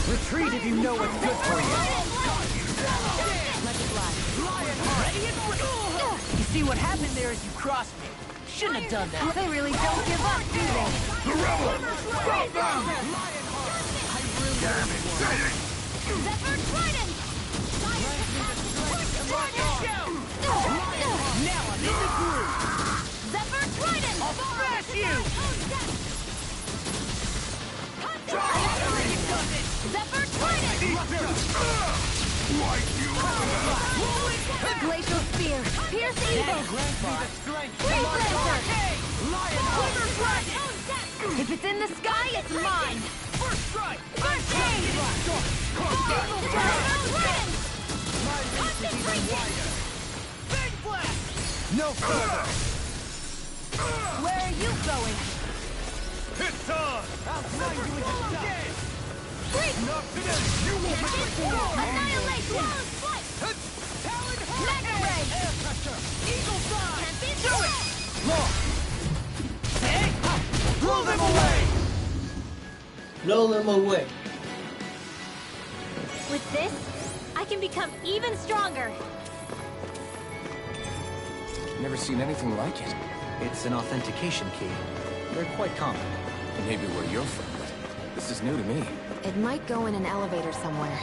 Retreat if you know what's good for you. You see what happened there is you crossed me. Shouldn't have done that. They really don't give up, do they? The rebels! Stop them! Damn it! Zephyr Trident. Now I'm in the groove! Zephyr Trident. I'll smash you! Zephyr Trident. Wipe you out! Glacial Spear. Pierce Evil. Freeze Laser. If it's in the sky, it's mine. First strike! First aid. Trident. Big blast! No further! Where are you going? It's on! I'll tell you when to stop! Freak! Not today! You won't make it through! Annihilation! Mega Ray! Air pressure! Eagle fly! Can't be do it! Lock! Hey! Blow them away! Blow them away. With this, I can become even stronger. Never seen anything like it. It's an authentication key. They're quite common. Maybe where you're from, but this is new to me. It might go in an elevator somewhere.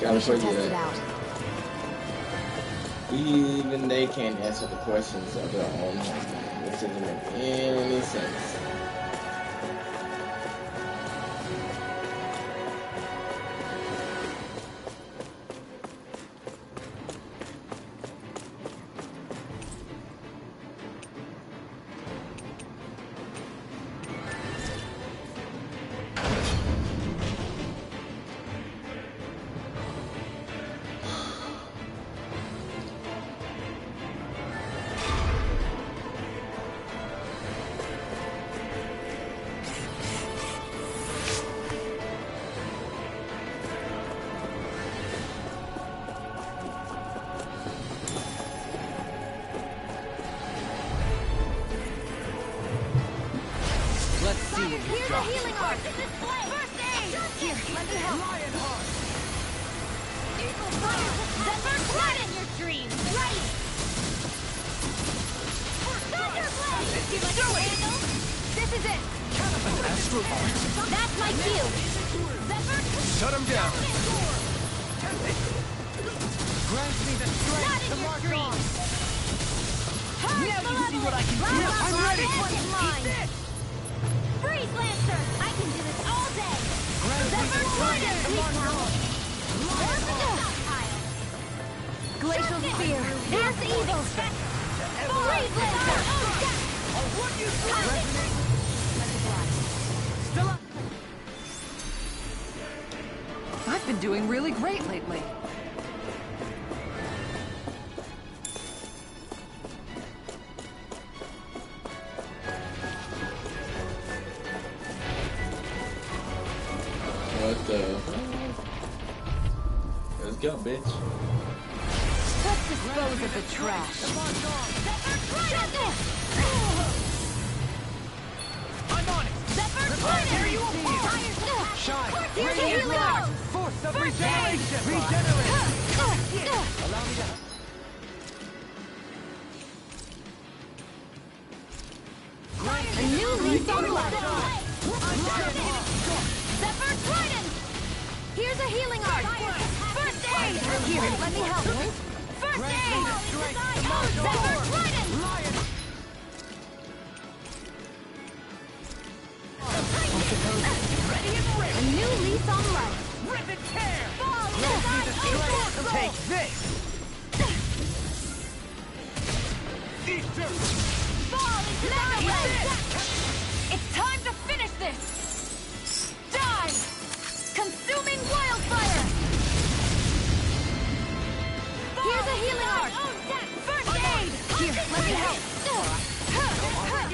Gotta show Test you it that. out. Even they can't answer the questions of their own homeland. This doesn't make any sense. Let's see what Here's you've a got. healing art! First aid! Here, let me help! Lionheart! Eagle fire! Zephyr Blood in your dreams! Right! Thunderblade! Let's do it! This is it! Astral Art! That's my cue! Zephyr! Shut him down! Grant me the strength to march on! Now you see what I can do! I'm ready! One's mine! Freeze Lancer! I can do this all day! Zephyr Trident! Glacial Spear! Here's the evil! Freeze Lancer! What you Still up! I've been doing really great lately. What the? Let's go, bitch. Let's dispose of the trash. I'm on it! Zephyr Trident! Here you Shine! Here's the healing art! Force of First aid! regeneration! Allow me to... A new lease on life! Zephyr Trident! Here's a healing art! First aid! Here, let me help! First aid! Zephyr Trident! A new lease on life! Rip and tear! Fall Take this! Easter! Fall into Mega Ray! It's time to finish this! Die! Consuming wildfire! Here's a healing art! First aid! Here, let me help!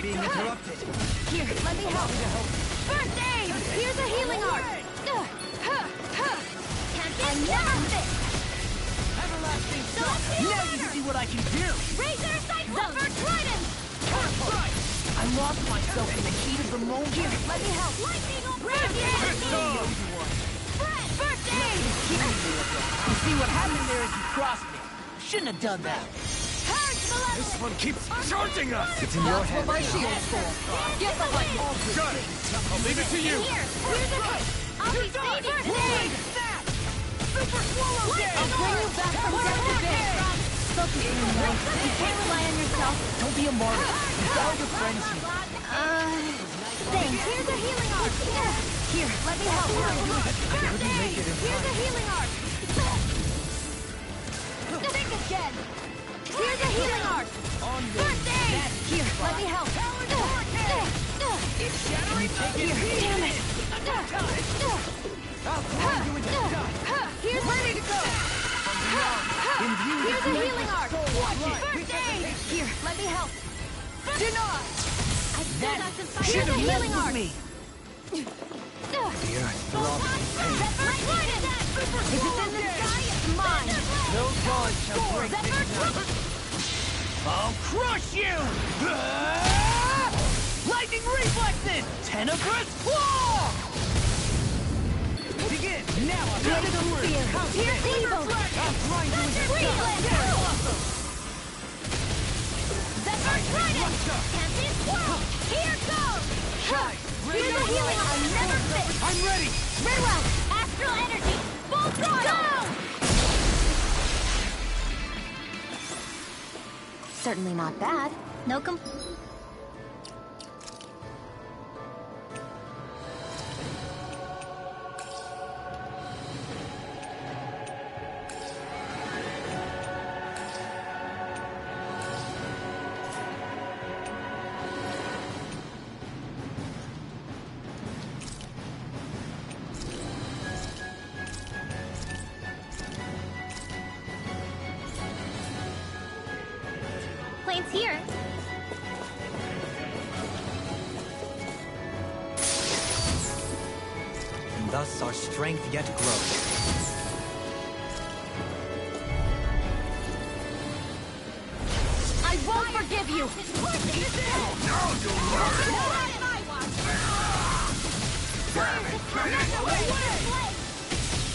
Being interrupted! Here, let me help! First aid! Here's a healing art! Can't never fit! Everlasting Now you see what I can do! Razor Cyclone! Zephyr Trident! I lost myself in the heat of the moment. Here, let me help! Lightning on First aid! You see what happened there is you crossed me. Shouldn't have done that. Purge Malevolent! This one keeps charging us! It's in your That's what my hands. shield's for. Get the lightning. Got it! I'll leave it to you! Here, here's a hit! I'll be saving first aid! Super swallow I'll bring you back from death to death! Focus, Moonlight. You can't rely on yourself. Don't be a martyr. You've got all your friends here. Thanks. Here's a healing art. Here, let me help. First aid. Here's a healing art. Think again. Here's a healing art. First aid! Here, let me help. Here, damn it! Here's ready to go! Here's a healing arc! First aid! Here, let me help. Deny! I still got some fire. Here's a healing arc! If it's in the sky, it's mine! No dawn shall break this. I'll crush you! Lightning reflexes! Tenebrous claw! Begin! Now I'm Let it go spear! Here's evil! I'm trying to Awesome! Zephyr Trident! Tempest Swirl! Here goes! Here's a healing I'll never miss! I'm ready! Very well! Astral energy! Full throttle! Certainly not bad. No complaints here. And thus our strength yet grows. I won't forgive you! Now you'll learn!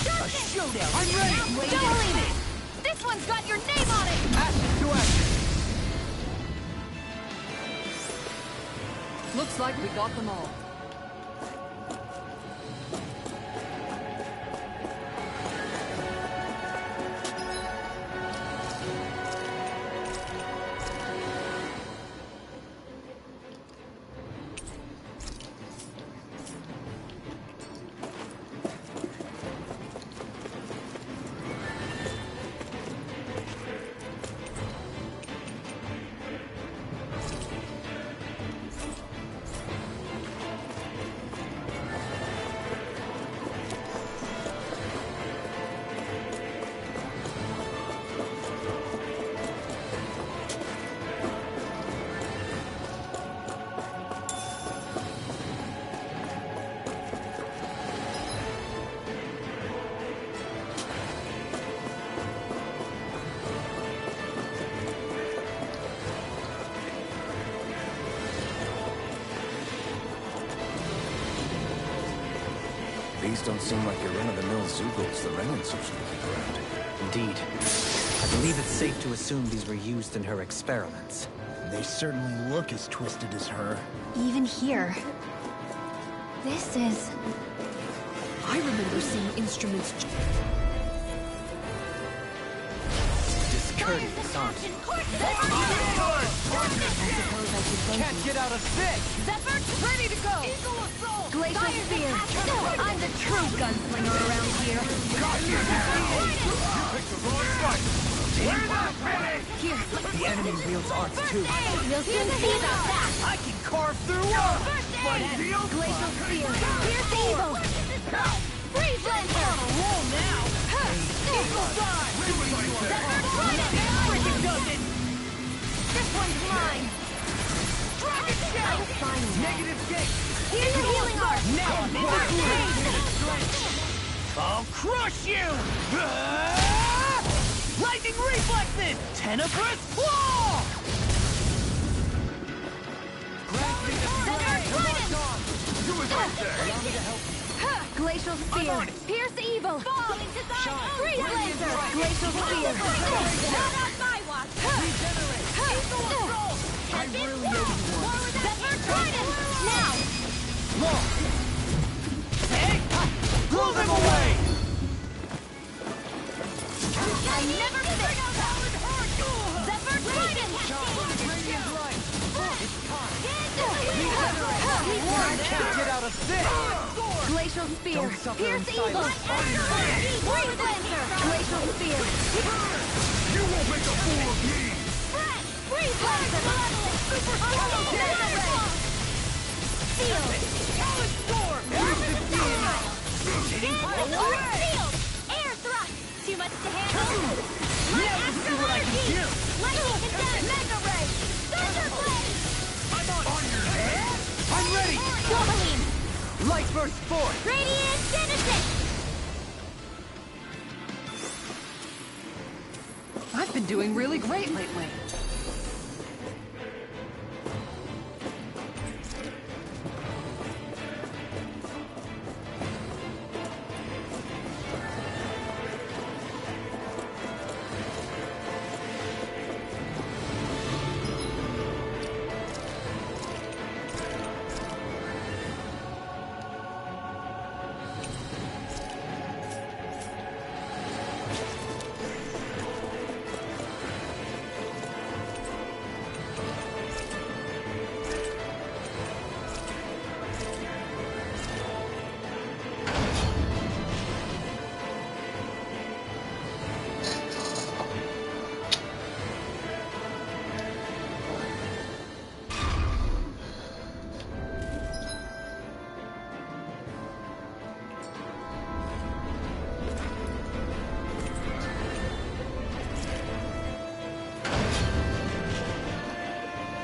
A showdown! I'm ready! Don't leave it! This one's got your name on it! Ashes to ashes! Looks like we got them all. These don't seem like your run-of-the-mill Zeugles the Renans usually keep around. Indeed. I believe it's safe to assume these were used in her experiments. They certainly look as twisted as her. Even here. This is... I remember seeing instruments. Discourteous, aren't you? Can't get out of sick! Zephyr, ready to go! Eagle assault! Glacial spear! I'm the true gunslinger around here! Here, The enemy wields arts too. we'll soon see about that! I can carve through walls! Glacial spear! Here's evil! Freeze Lancer! Roll now! Eagle dive! Zephyr Trident! Freaking does it! This one's mine! Dragon shell! I'm fine with that. Negative gate! Here's a healing arc! Now I'm in First the aid! I'll crush you! Lightning reflexes! Tenebrous claw! Zephyr Trident! Glacial spear! Pierce evil! Fall into Freeze Lancer! Glacial spear! Not on my watch! I really know you want. Zephyr Trident! Now! Long! Hey! Blow them away! I never miss! Zephyr Trident! Radiant light! Can't get out of this! Glacial spear! Don't suffer Pierce in evil! silence. Freeze Lancer! Glacial spear! You won't make a fool of me! Freeze Air thrust! Too much to handle? Now you see what I can do! Lightning condemned! Mega ray! Thunder blade! I'm on your head! I'm ready! Goblin! Light burst forth! Radiant Genesis! I've been doing really great lately.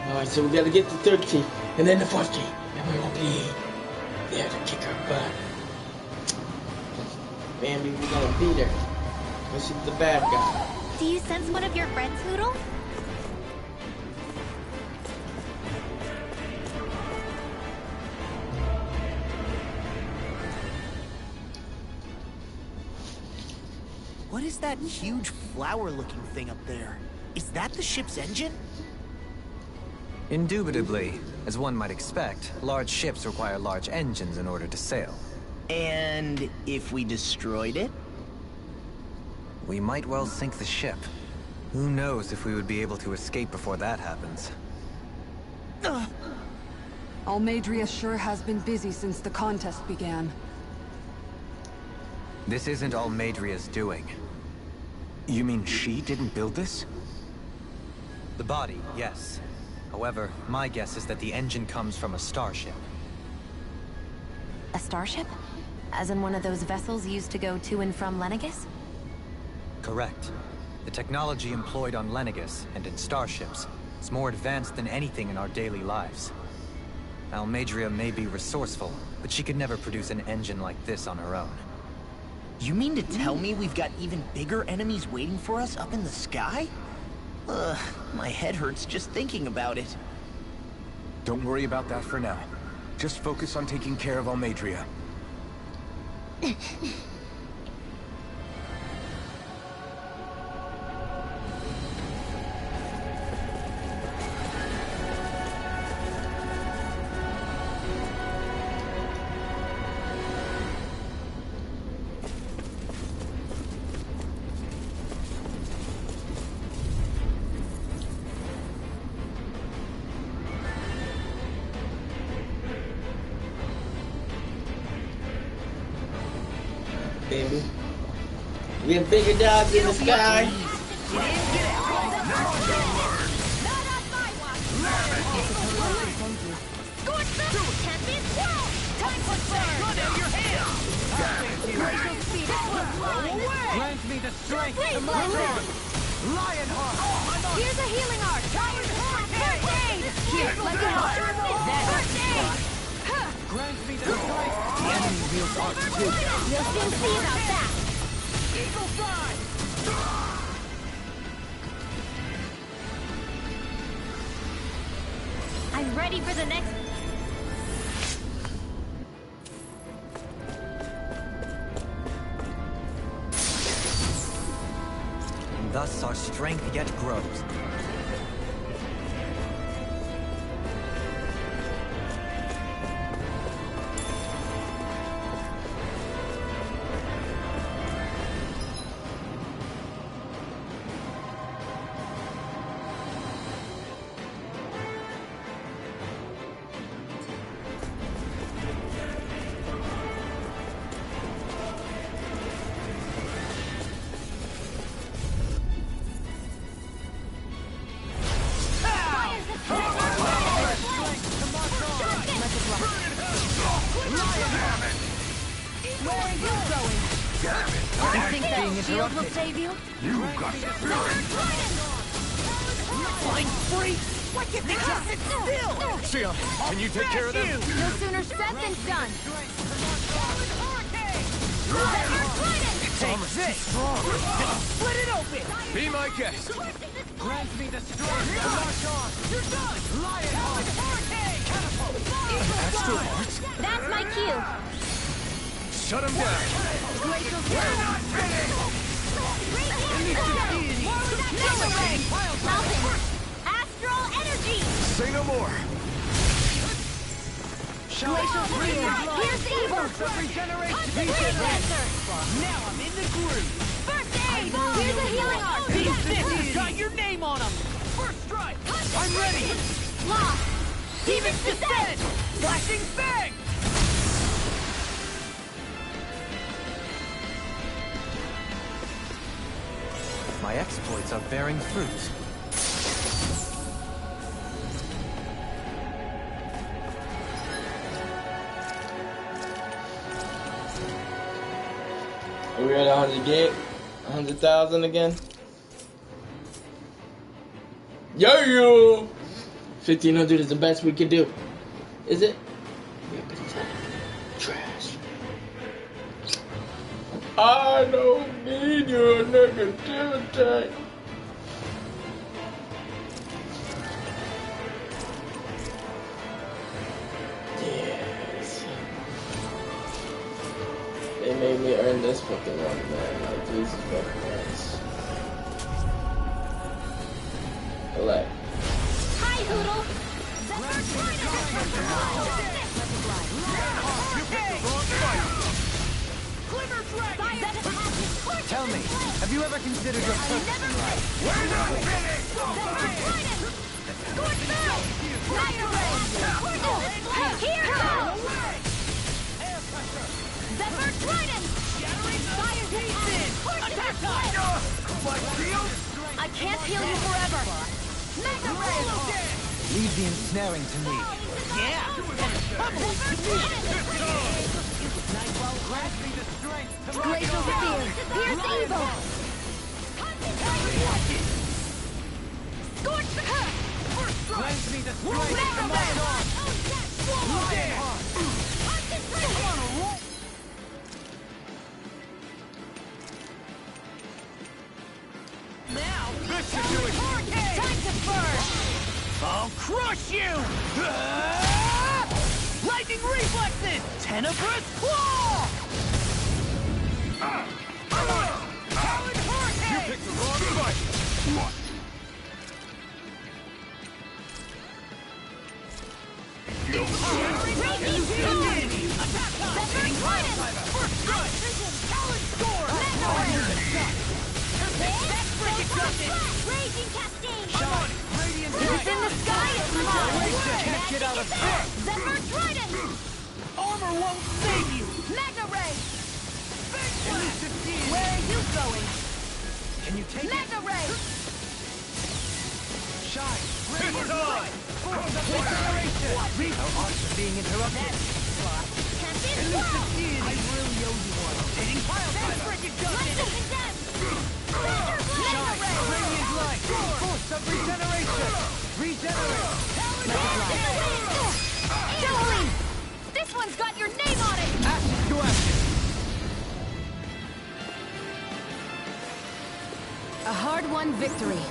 Alright, so we gotta get to 13, and then the 14, and we're gonna be there to kick her butt. Bambi, we're gonna be there. This is the bad guy. Do you sense one of your friends, Hoodle? What is that huge flower-looking thing up there? Is that the ship's engine? Indubitably. As one might expect, large ships require large engines in order to sail. And if we destroyed it? We might well sink the ship. Who knows if we would be able to escape before that happens. Almeidrea sure has been busy since the contest began. This isn't Almeidrea's doing. You mean she didn't build this? The body, yes. However, my guess is that the engine comes from a starship. A starship? As in one of those vessels used to go to and from Lenegis? Correct. The technology employed on Lenegis and in starships is more advanced than anything in our daily lives. Almeidrea may be resourceful, but she could never produce an engine like this on her own. You mean to tell me we've got even bigger enemies waiting for us up in the sky? Ugh, my head hurts just thinking about it. Don't worry about that for now. Just focus on taking care of Almeidrea. Baby. We have bigger dogs in the sky. Grant me the strength to move on! Lionheart! Here's a healing arc! First aid! Here, let me help! First aid! Grant me the strength! The enemy wields arts too. We'll soon see about that! Eagle side! I'm ready for the next... And thus our strength yet grows. Shield will save you. You got spirit! Flying freak! Why can't they just sit still? Xion, can you take care of them? No sooner said than done. Take this! Split it open! Be my guest! Grant me the strength to march on! You're done! Lionheart! Catapult! That's my cue. Shut him down! Glacial We're not finished! Mega Ray! Mountain! Astral energy! Say no more! Glacial Spear! Here's evil! Regenerator! Now I'm in the groove! First aid! Here's a healing arc! These got your name on them! First strike! I'm ready! Lock! Demon's Descent! Flashing bang! My exploits are bearing fruit. Are we at 100 gig? 100,000 again? Yo! 1,500 is the best we can do. Is it? Trash. I don't need your negativity. Yes. They made me earn this fucking money, man. Like, Jesus fucking Christ. Elect. Hi, Hoodle! Tell me, have you ever considered your purpose in life? We're not finished! Here goes! Zephyr Trident! Fire's attack! My shield? I can't heal you forever! Mega Ray! Leave the ensnaring to me. Yeah! Grant me the strength to Glacial Spear! Here's evil! Scorch the Curse! Grant me the strength to march on! Now, time to burn! I'll crush you! Lightning reflexes! Tenebrous claw! You picked the wrong fight! What? Raging Cascade! It's in the sky, it's mine! Can't get out of bed! Zephyr Trident! Armor won't save you! Mega Ray! Where are you going? Can you take it? Mega Ray! Shine! It's time! Force of regeneration! Our arts are being interrupted. Can't be swallowed! I really owe you one. Taking pile driver! Lightning Condemn! Mega Ray! Radiant light! Force of regeneration! Regenerate! Jolene! This one's got your name on it! Action to action! A hard-won victory.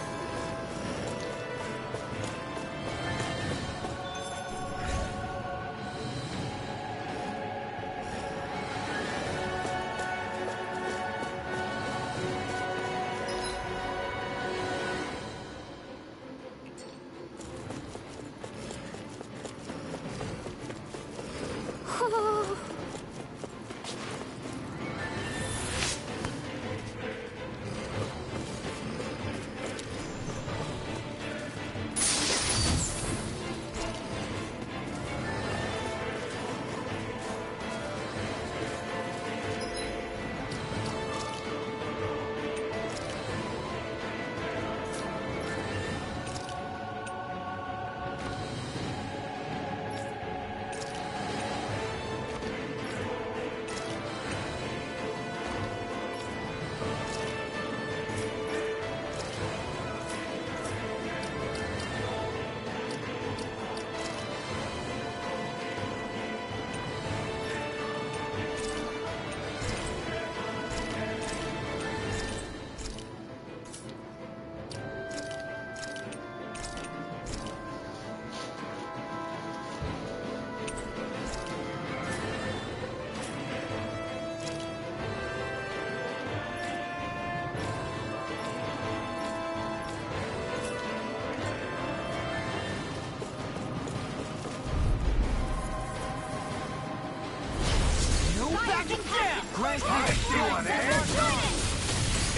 Grant me the one,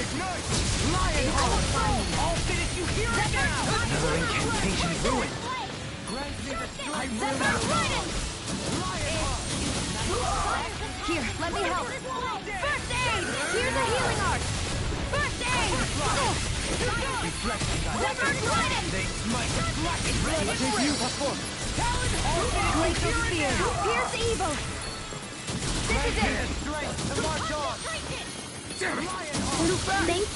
Ignite! Lionheart! All finish you here and now! Another incantation ruined. Grant me the strength! Here, let me help. First aid! Here's a healing art! First aid! Zephyr Trident! They smite the black and red! Glacial Spear! Pierce evil! This is it! Strength to march on! Thank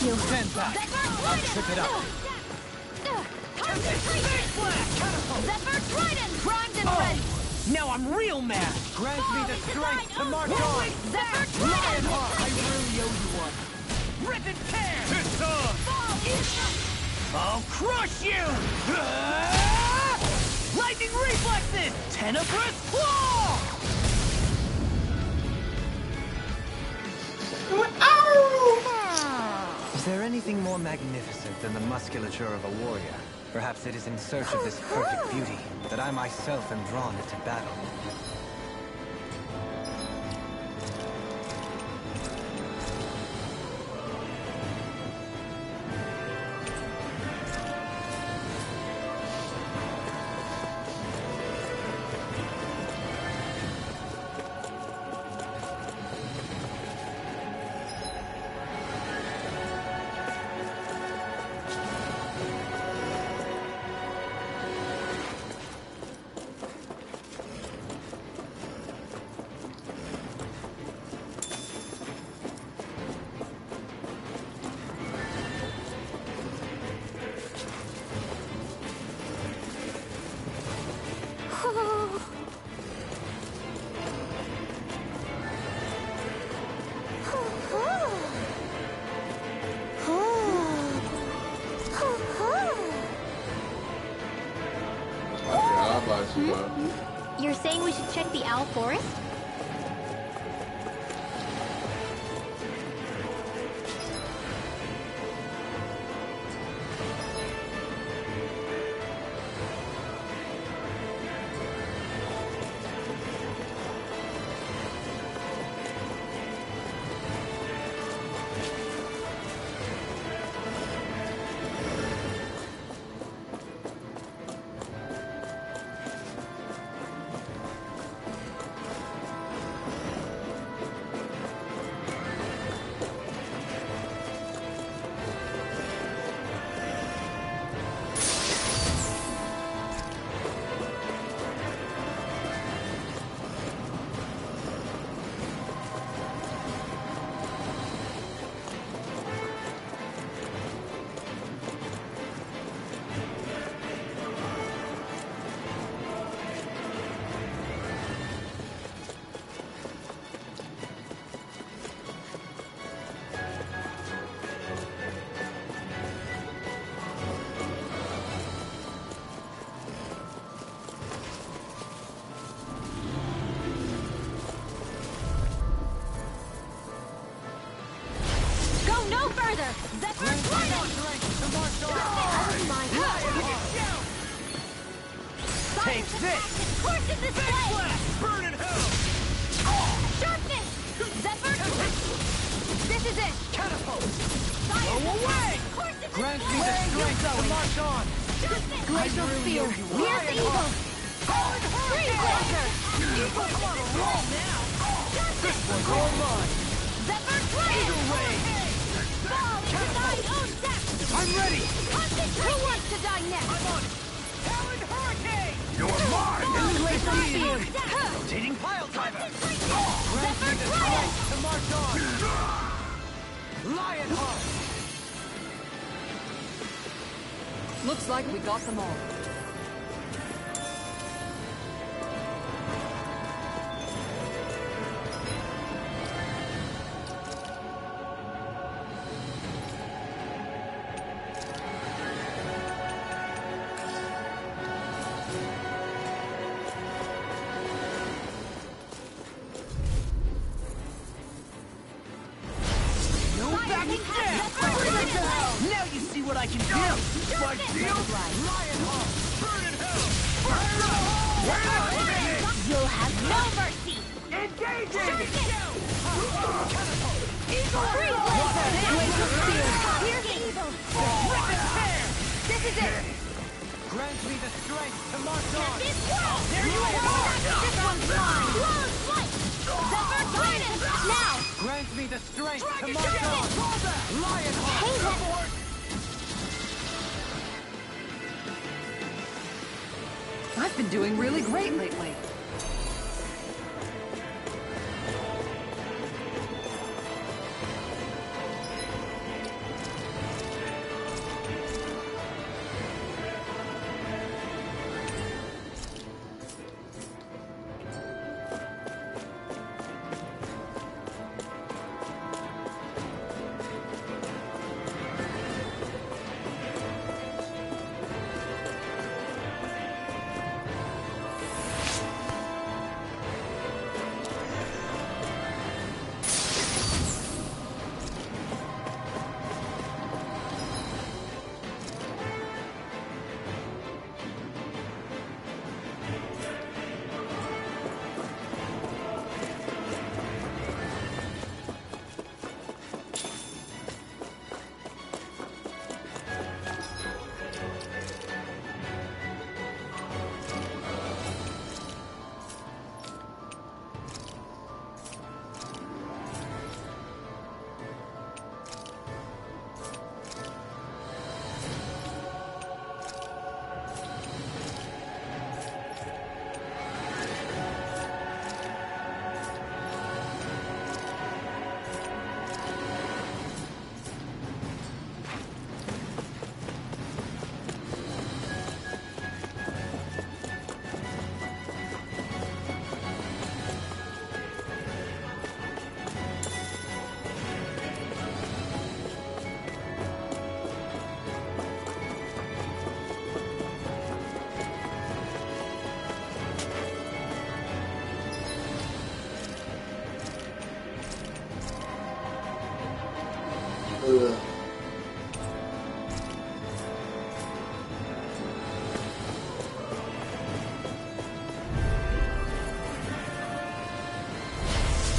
you. Zephyr Trip it up. Zephyr Trident! Primed and ready! Now I'm real mad! Grant me the strength to march on! Zephyr Trident! I really owe you one! Rip and tear! It's on! I'll crush you! Lightning reflexes! Tenebrous claw! Is there anything more magnificent than the musculature of a warrior? Perhaps it is in search of this perfect beauty that I myself am drawn into battle. You're saying we should check the Owl Forest? No further! Zephyr Trident! Take this! Course in this way! Burn in hell! Sharpness! Zephyr! This is it! Catapult! Go away! Grant me the strength to march on! Glacial Spear! Pierce evil! Freeze Blaster! Evil, come on, roll now! This one's all mine! Zephyr Trident! Eagle Ray! Fall into thine own depth! I'm ready! Concentrate! Who wants to die next? I'm on it! Talon Hurricane! You're mine! Glacial Spear! Rotating pile driver! Zephyr Grant me the Trident! strength to march on! Lionheart! Looks like we got them all. Now you see what I can do! My deal? Lionheart! Burn in hell! You'll have no mercy! Engaging! Eagle! Freeze laser! Laser spear! Here's evil! Rip and tear! This is it! Grant me the strength to march Get on! this wall! There you are! This one's mine! Flawless flight! Zephyr Titan! Now! Grant me the strength to Dragon march Shell! on! Lionheart! Hey, Zephyr! I've been doing really great lately.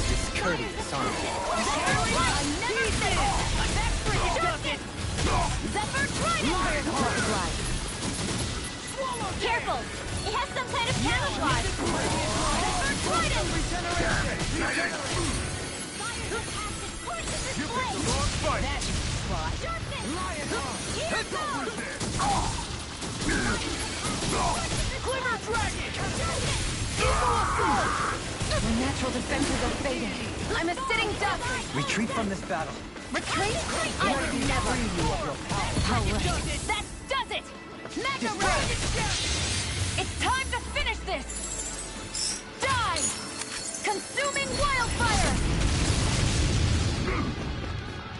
Discourteous, aren't you? Careful! It has some kind of camouflage! Glimmer Dragon! My natural defenses are fading. I'm a sitting duck. Retreat from this battle. Retreat? I would never! Powerless. That does it! Mega Ray! It's time to finish this! Die! Consuming wildfire!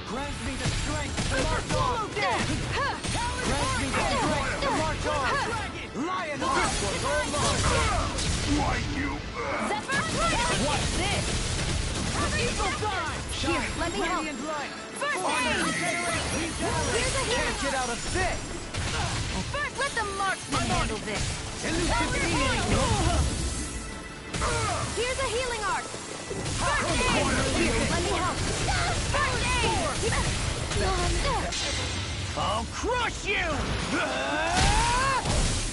Grant me the strength to march on! Grant me the strength to march on! Lionheart was all mine! Zephyr Titan! What's this? Eagle time! Here, let me help. Radiant light! First aid! Here's a Can't healing get out of this! First, let the marksman handle this. Here's a healing arc. First aid! Here, let me help. First aid! I'll crush you!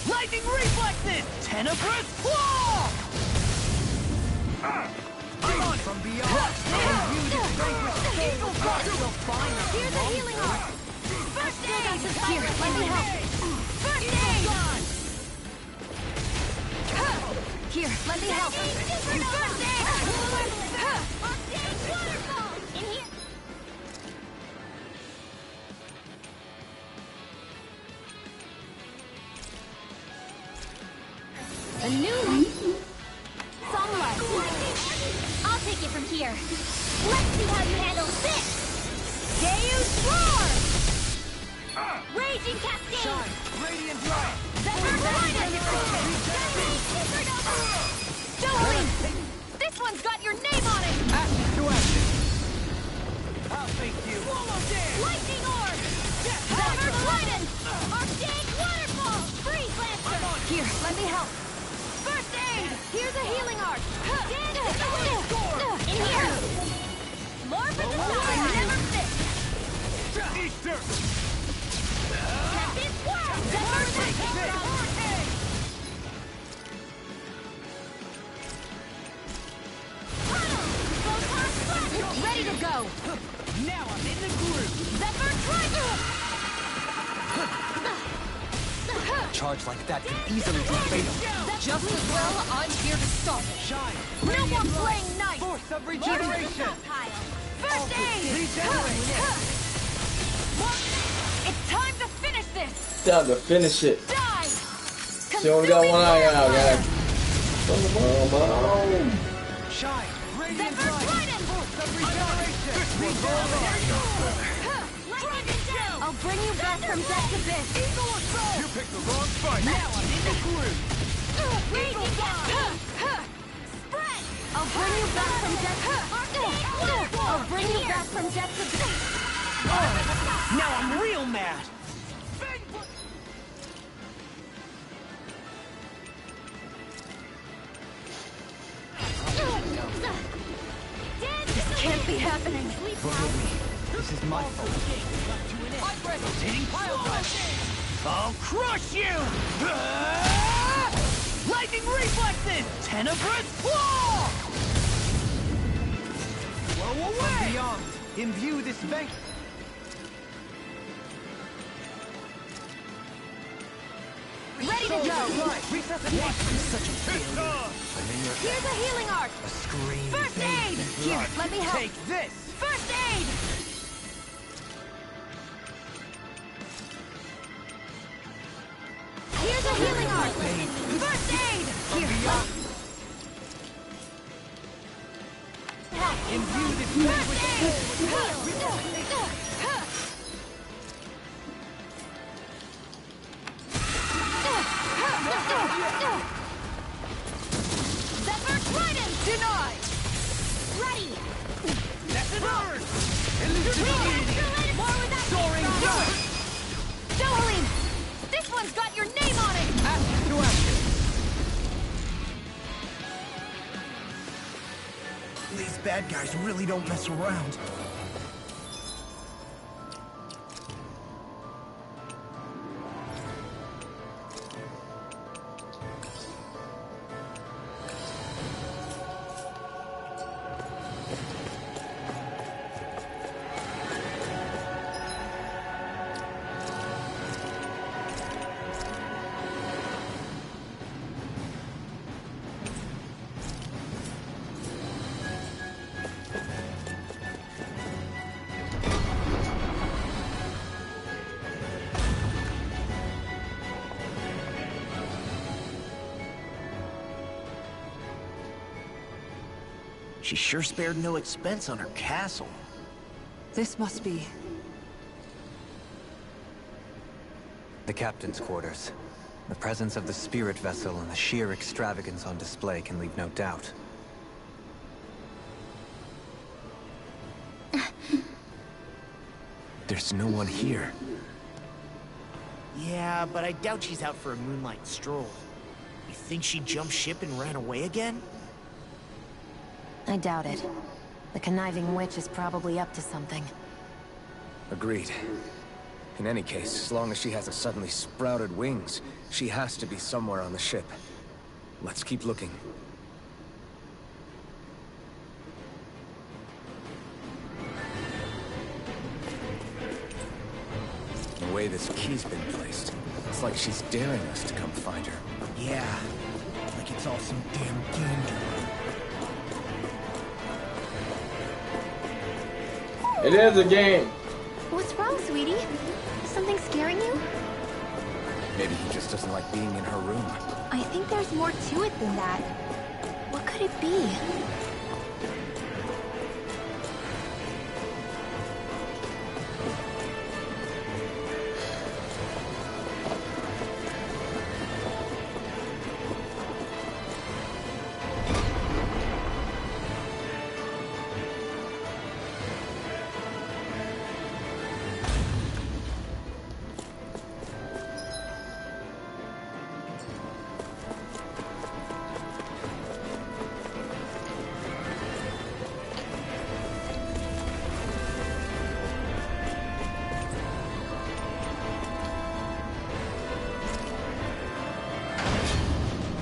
Lightning reflexes! Tenebrous claw! I'm on from beyond! Eagle Guard will find us! Here's a healing arc. First aid! Here, let me help. First aid! Here, let me help. First aid! Waterfall! In here! A new sunlight. I'll take it from here. Let's see how you handle this. Deus Roar! Raging Cascade! Radiant light! Zephyr Titan! Jolene! This one's got your name on it! Ashes to ashes! I'll face you! Lightning Orb! Zephyr Titan! Arctic Waterfall! Freeze Lancer! Here, let me help. First aid! Here's a healing arc! charge like that could easily be fatal. Just as well, I'm here to stop it. Shine! No more playing nice! Force of regeneration! First aid! It's time to finish this! Time to finish it. Die! She only got one eye out, guys. Boom. Shine! Radiant Zephyr light! Trident! Force of regeneration! I'll bring you back from death to this! You picked the wrong fight! Now I'm in the groove! Spread! I'll bring you back from death to... I'll bring you back from death to this! Now I'm real mad! This can't be happening! This is my fault. Rotating pile drive. I'll crush you! Lightning reflexes! Tenebrous claw! Blow away! Beyond, imbue this bank. Ready to go! Resuscitation! Such a failure. Here's a healing arc! A scream. First aid! Here, let me help! Take this! First aid! Here's a healing arc! First aid! Here, Imbue this bank with Zephyr Trident! Denied! Ready! That's an urge! More with that! Soaring dart! Dohalim! This one's got your name on it! Action to action! These bad guys really don't mess around. She sure spared no expense on her castle. This must be... The captain's quarters. The presence of the spirit vessel and the sheer extravagance on display can leave no doubt. There's no one here. Yeah, but I doubt she's out for a moonlight stroll. You think she jumped ship and ran away again? I doubt it. The conniving witch is probably up to something. Agreed. In any case, as long as she hasn't suddenly sprouted wings, she has to be somewhere on the ship. Let's keep looking. The way this key's been placed, it's like she's daring us to come find her. Yeah, like it's all some damn game to her. It is a game. What's wrong, sweetie? Something scaring you? Maybe he just doesn't like being in her room. I think there's more to it than that. What could it be?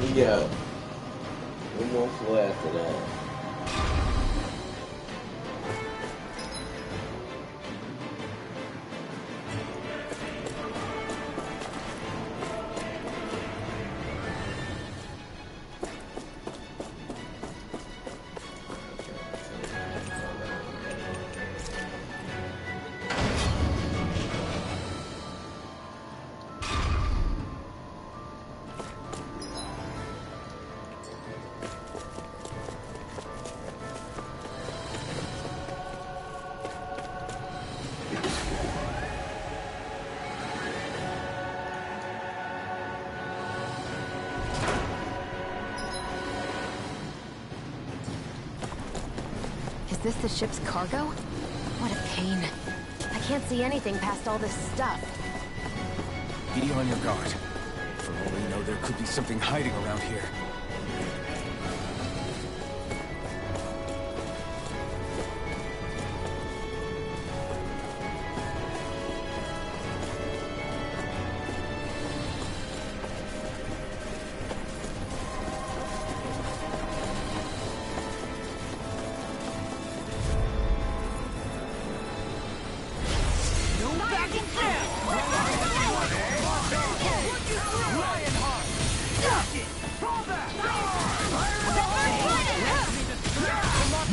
We got one more floor after that. this the ship's cargo? What a pain. I can't see anything past all this stuff. Be on your guard. For all we know, there could be something hiding around here.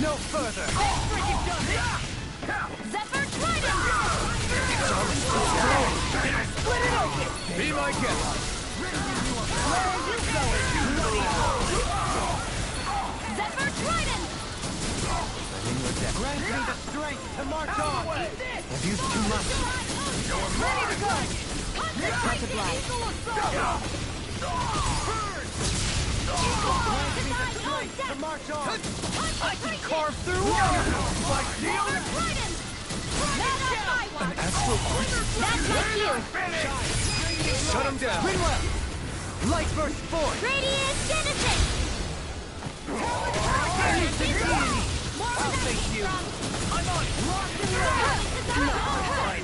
No further! Zephyr Trident! Split it open! Be my guest! Where are you going? Zephyr Trident! Grant me the strength to march on! I've used too much. Ready to go! Multiply! Grant me the strength to march on! I can carve through walls! Like steel! An astral arc? That's my cue! Shut him down! Rinwell! Light burst forth! Radiant Genesis! I'll face you! I'm on it! Rock and roll!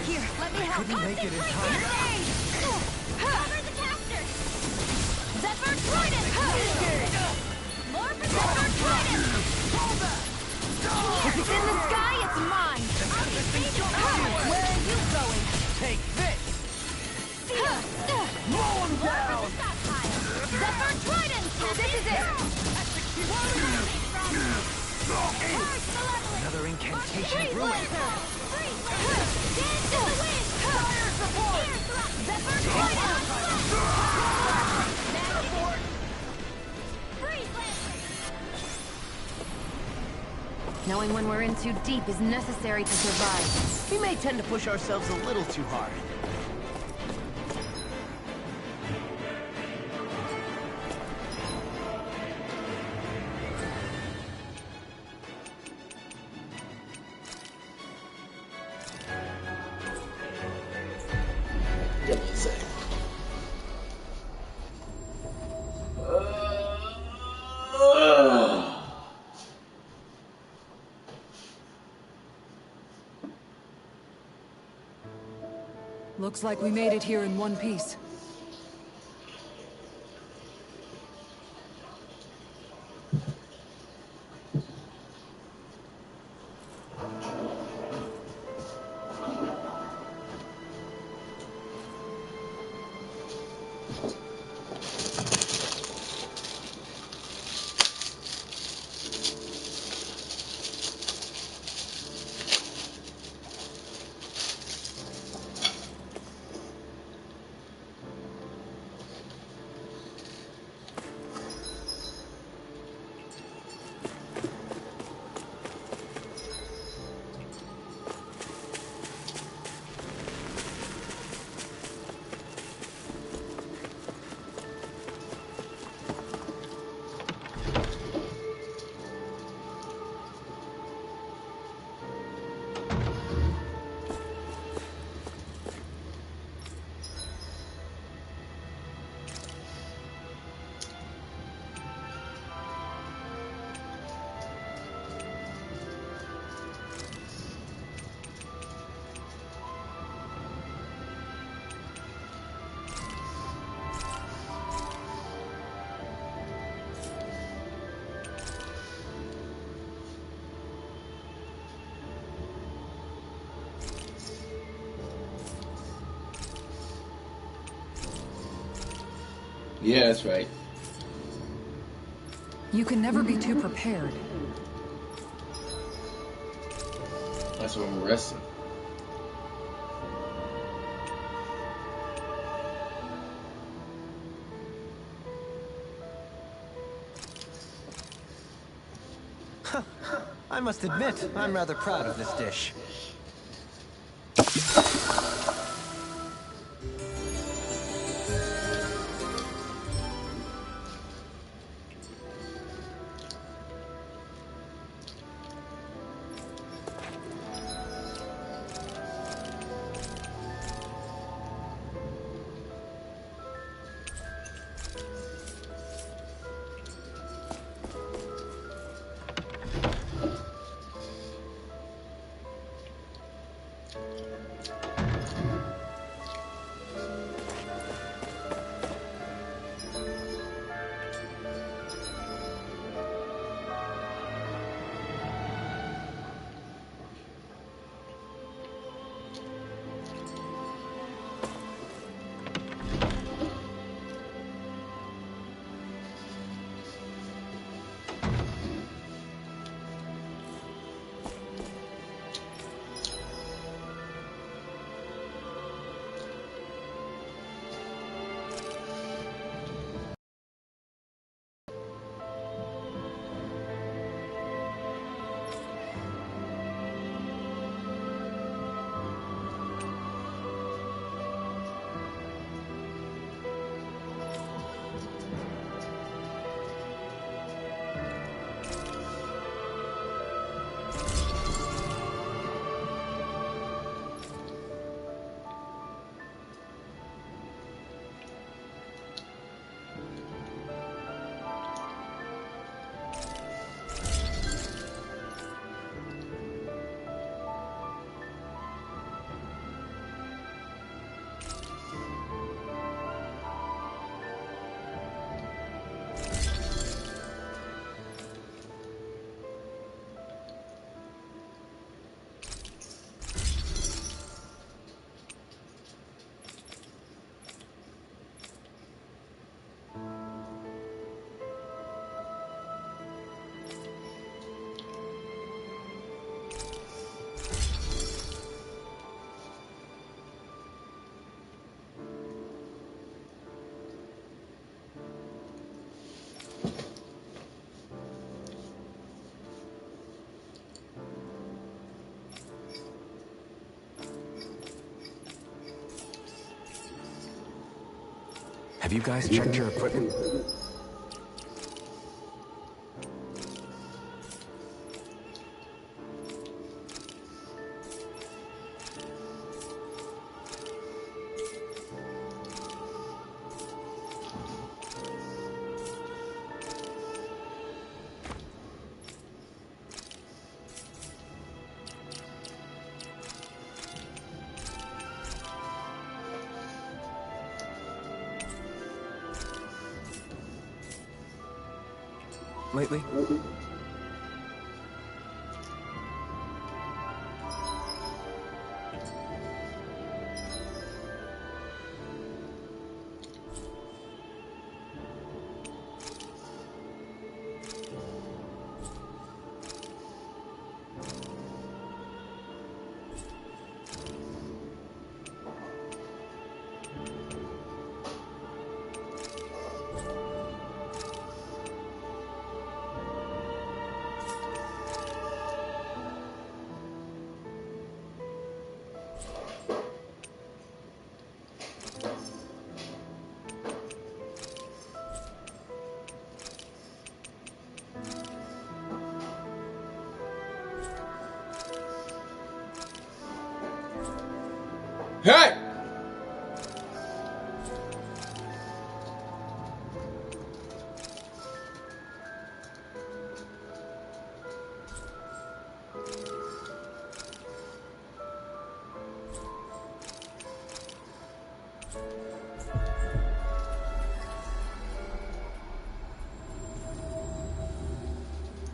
Here, let me help! Couldn't make it in time. Cover the caster! Zephyr Trident! More for Zephyr Trident! If it's in the sky, it's mine! Where are you going? Take this! Mow him down! Zephyr Trident! This is it! Another incantation of ruin. Dance in the wind! Fire support! Zephyr Trident! Freeze Lancer! Knowing when we're in too deep is necessary to survive. We may tend to push ourselves a little too hard. Give me a sec. Looks like we made it here in one piece. Yeah, that's right. You can never be too prepared. That's when we're resting. I must admit, I'm rather proud of this dish. Have you guys checked your equipment? Lately? Hey!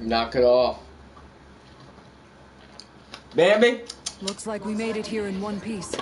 Knock it off. Bambi? Looks like we made it here in one piece.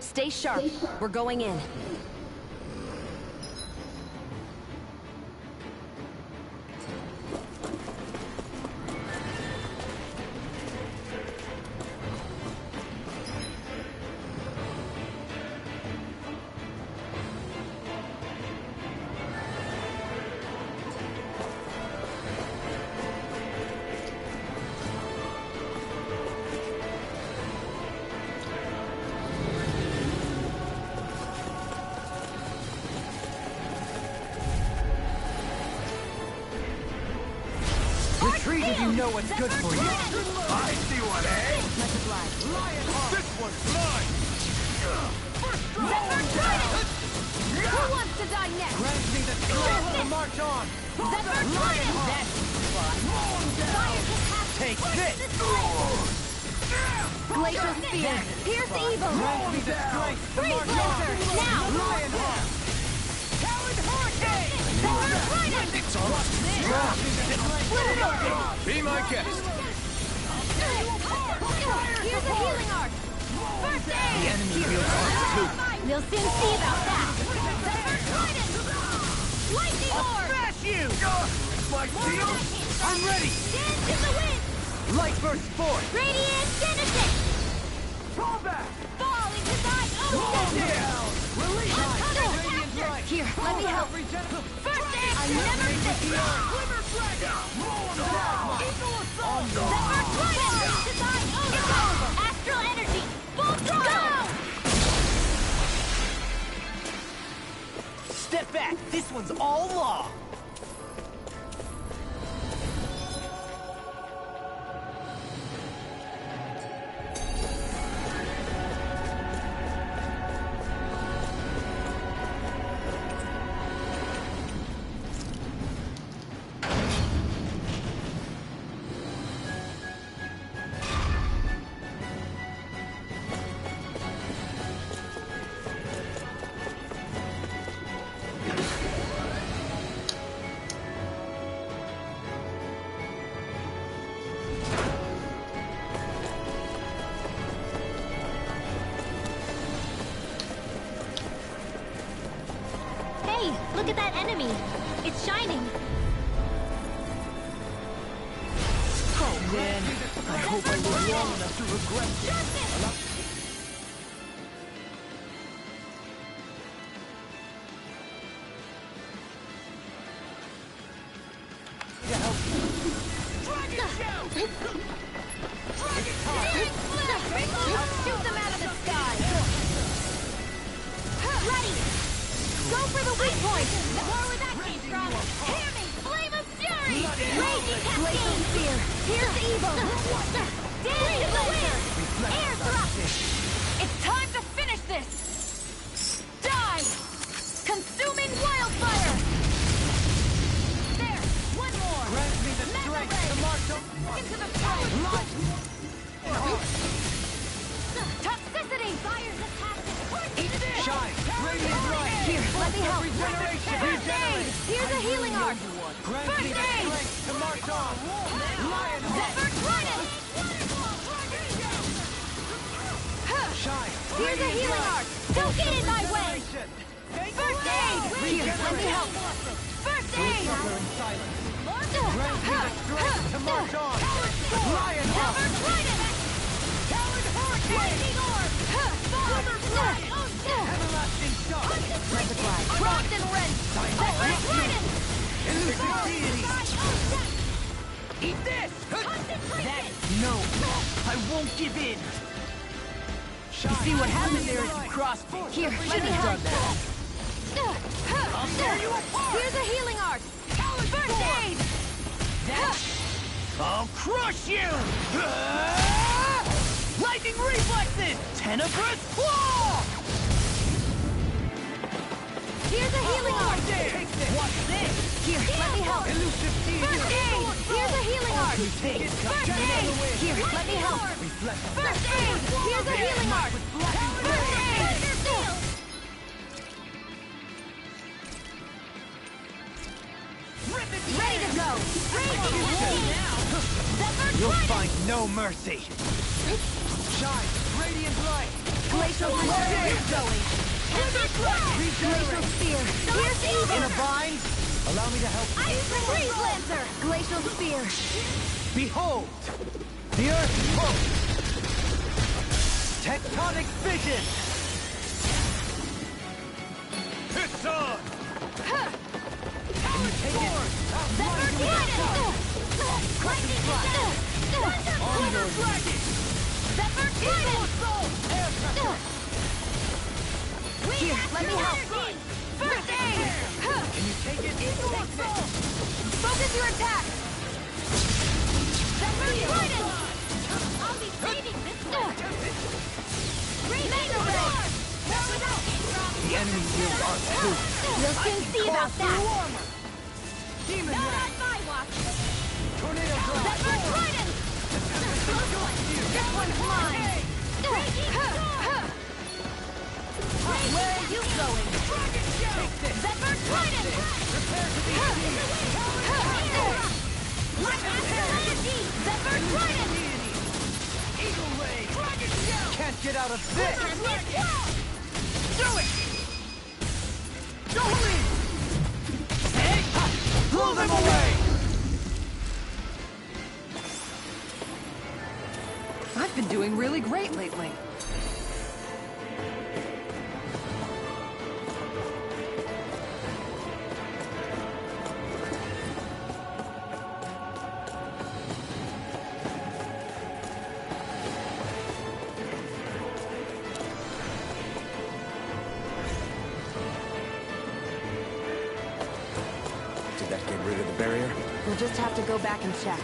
Stay sharp. We're going in. Retreat if you know what's good for you. I see one, eh? This one's mine! Zephyr Trident! Who wants to die next? Grant me the strength to march on! Zephyr Trident! That's fun! Fire just has to Take push this! Glacial Spear! Pierce evil! Grant me the strength to Freeze march on! Lancer! Now! Lionheart! Talon Hurricane! Zephyr Trident! It's all Split it open! Be my guest. Here's a healing arc! First aid! The enemy feels ours too! We'll soon see about that! Zephyr Trident! Lightning Orb! Smash you! My shield! I'm ready! Dance in the wind! Light burst forth! Radiant Genesis! Fall back! Fall into thy ocean! Down! Release! Uncover! Radiant light! Here, let me help! First aid! I never miss! Glimmer Dragon! Roll them down! Eagle Assault! Zephyr Trident! Into thy ocean! Astral energy! Full throttle! Step back! This one's all law! Look at that enemy. It's shining. Oh man, I hope I live long enough to regret this. Shoot them out of the sky! Ready! Go for the weak point! More where that came from! Hear me! Flame of fury! Raging Glacial Spear! Here's the evil! Dance to the wind! Air thrust! It's time to finish this! Die! Consuming wildfire! There! One more! Grant me the strength to march on. Into the fire! Toxicity! Fire's attack! Eat this! Shine! Radiant light! Here, let me help! Regeneration! First aid! Here's a healing arc! Grant me First the aid! strength to march on! Lion Zephyr Trident! Shine! Here's a healing arc! Don't get in my way! First aid! Here, let me help! First aid! Grant me the strength to march on! Lion Zephyr Trident! Lightning Orb! Summer Flash! Everlasting shock! Multiply! Frost and Wrench! Zephyr Trident! Elusive deity! Eat this! Concentration! No! I won't give in! You see what happened there if you crossed me? Here, let me help! Here's a healing arc! First aid! I'll crush you! Lightning reflexes! Tenebrous claw! Here's a healing arc! What's this? Here, let me help! Elusive deity! First aid! Here's a healing arc! Take it! First aid! Here, let me help! First aid! Here's a healing arc! First aid! Ready to go! You'll find no mercy! Shine! Radiant light! Glacial Spear! Going! Glacial Spear! Here's evil! In a bind? Allow me to help you. Ice Freeze Lancer! Glacial Spear! Behold! The Earth pulse! Tectonic vision! It's on! Can you take it? Zephyr Trident! Lightning Attack! Thunder Flash! Zephyr Trident! Here, let me help! First aid! Can you take it? Focus your attack! Zephyr Trident! I'll be saving this one! Mega Ray! The enemy will are too. We'll soon see about that! Demon Not Ray! on my watch! Tornado Drive! Zephyr Trident! This one's mine! Where are you going? Zephyr Trident! Prepare to be Zephyr Trident! Eagle Ray! Can't get out of this! Do it! Jolie! Hey! Blow them away! I've been doing really great lately. Did that get rid of the barrier? We'll just have to go back and check.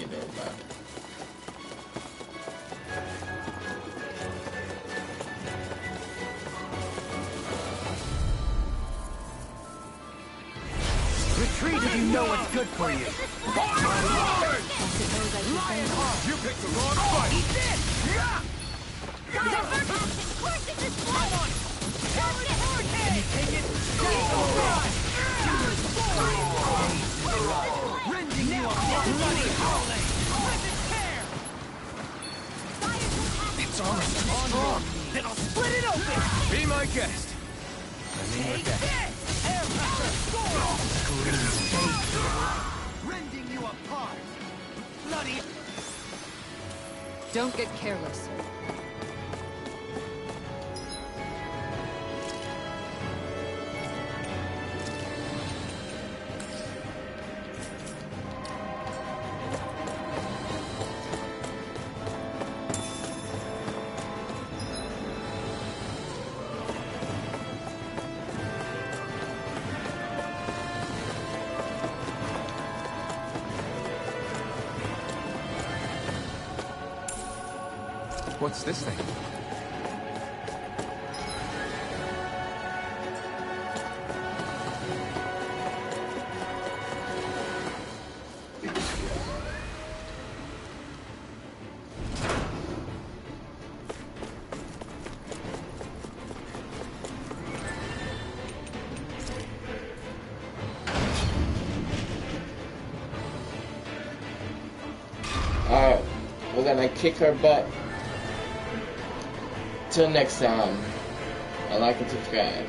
get there, bro. Retreat if you know what's good for you. You picked the wrong fight. Eat this! Yeah! Coursing this blood! Can you take it? Rending you apart! Bloody howling! Its armor's too strong! Then I'll split it open! Be my guest! Take this! Air pressure! Rending you apart! Bloody... Don't get careless. What's this thing? Alright, we're gonna kick her butt. Till next time, I like and subscribe.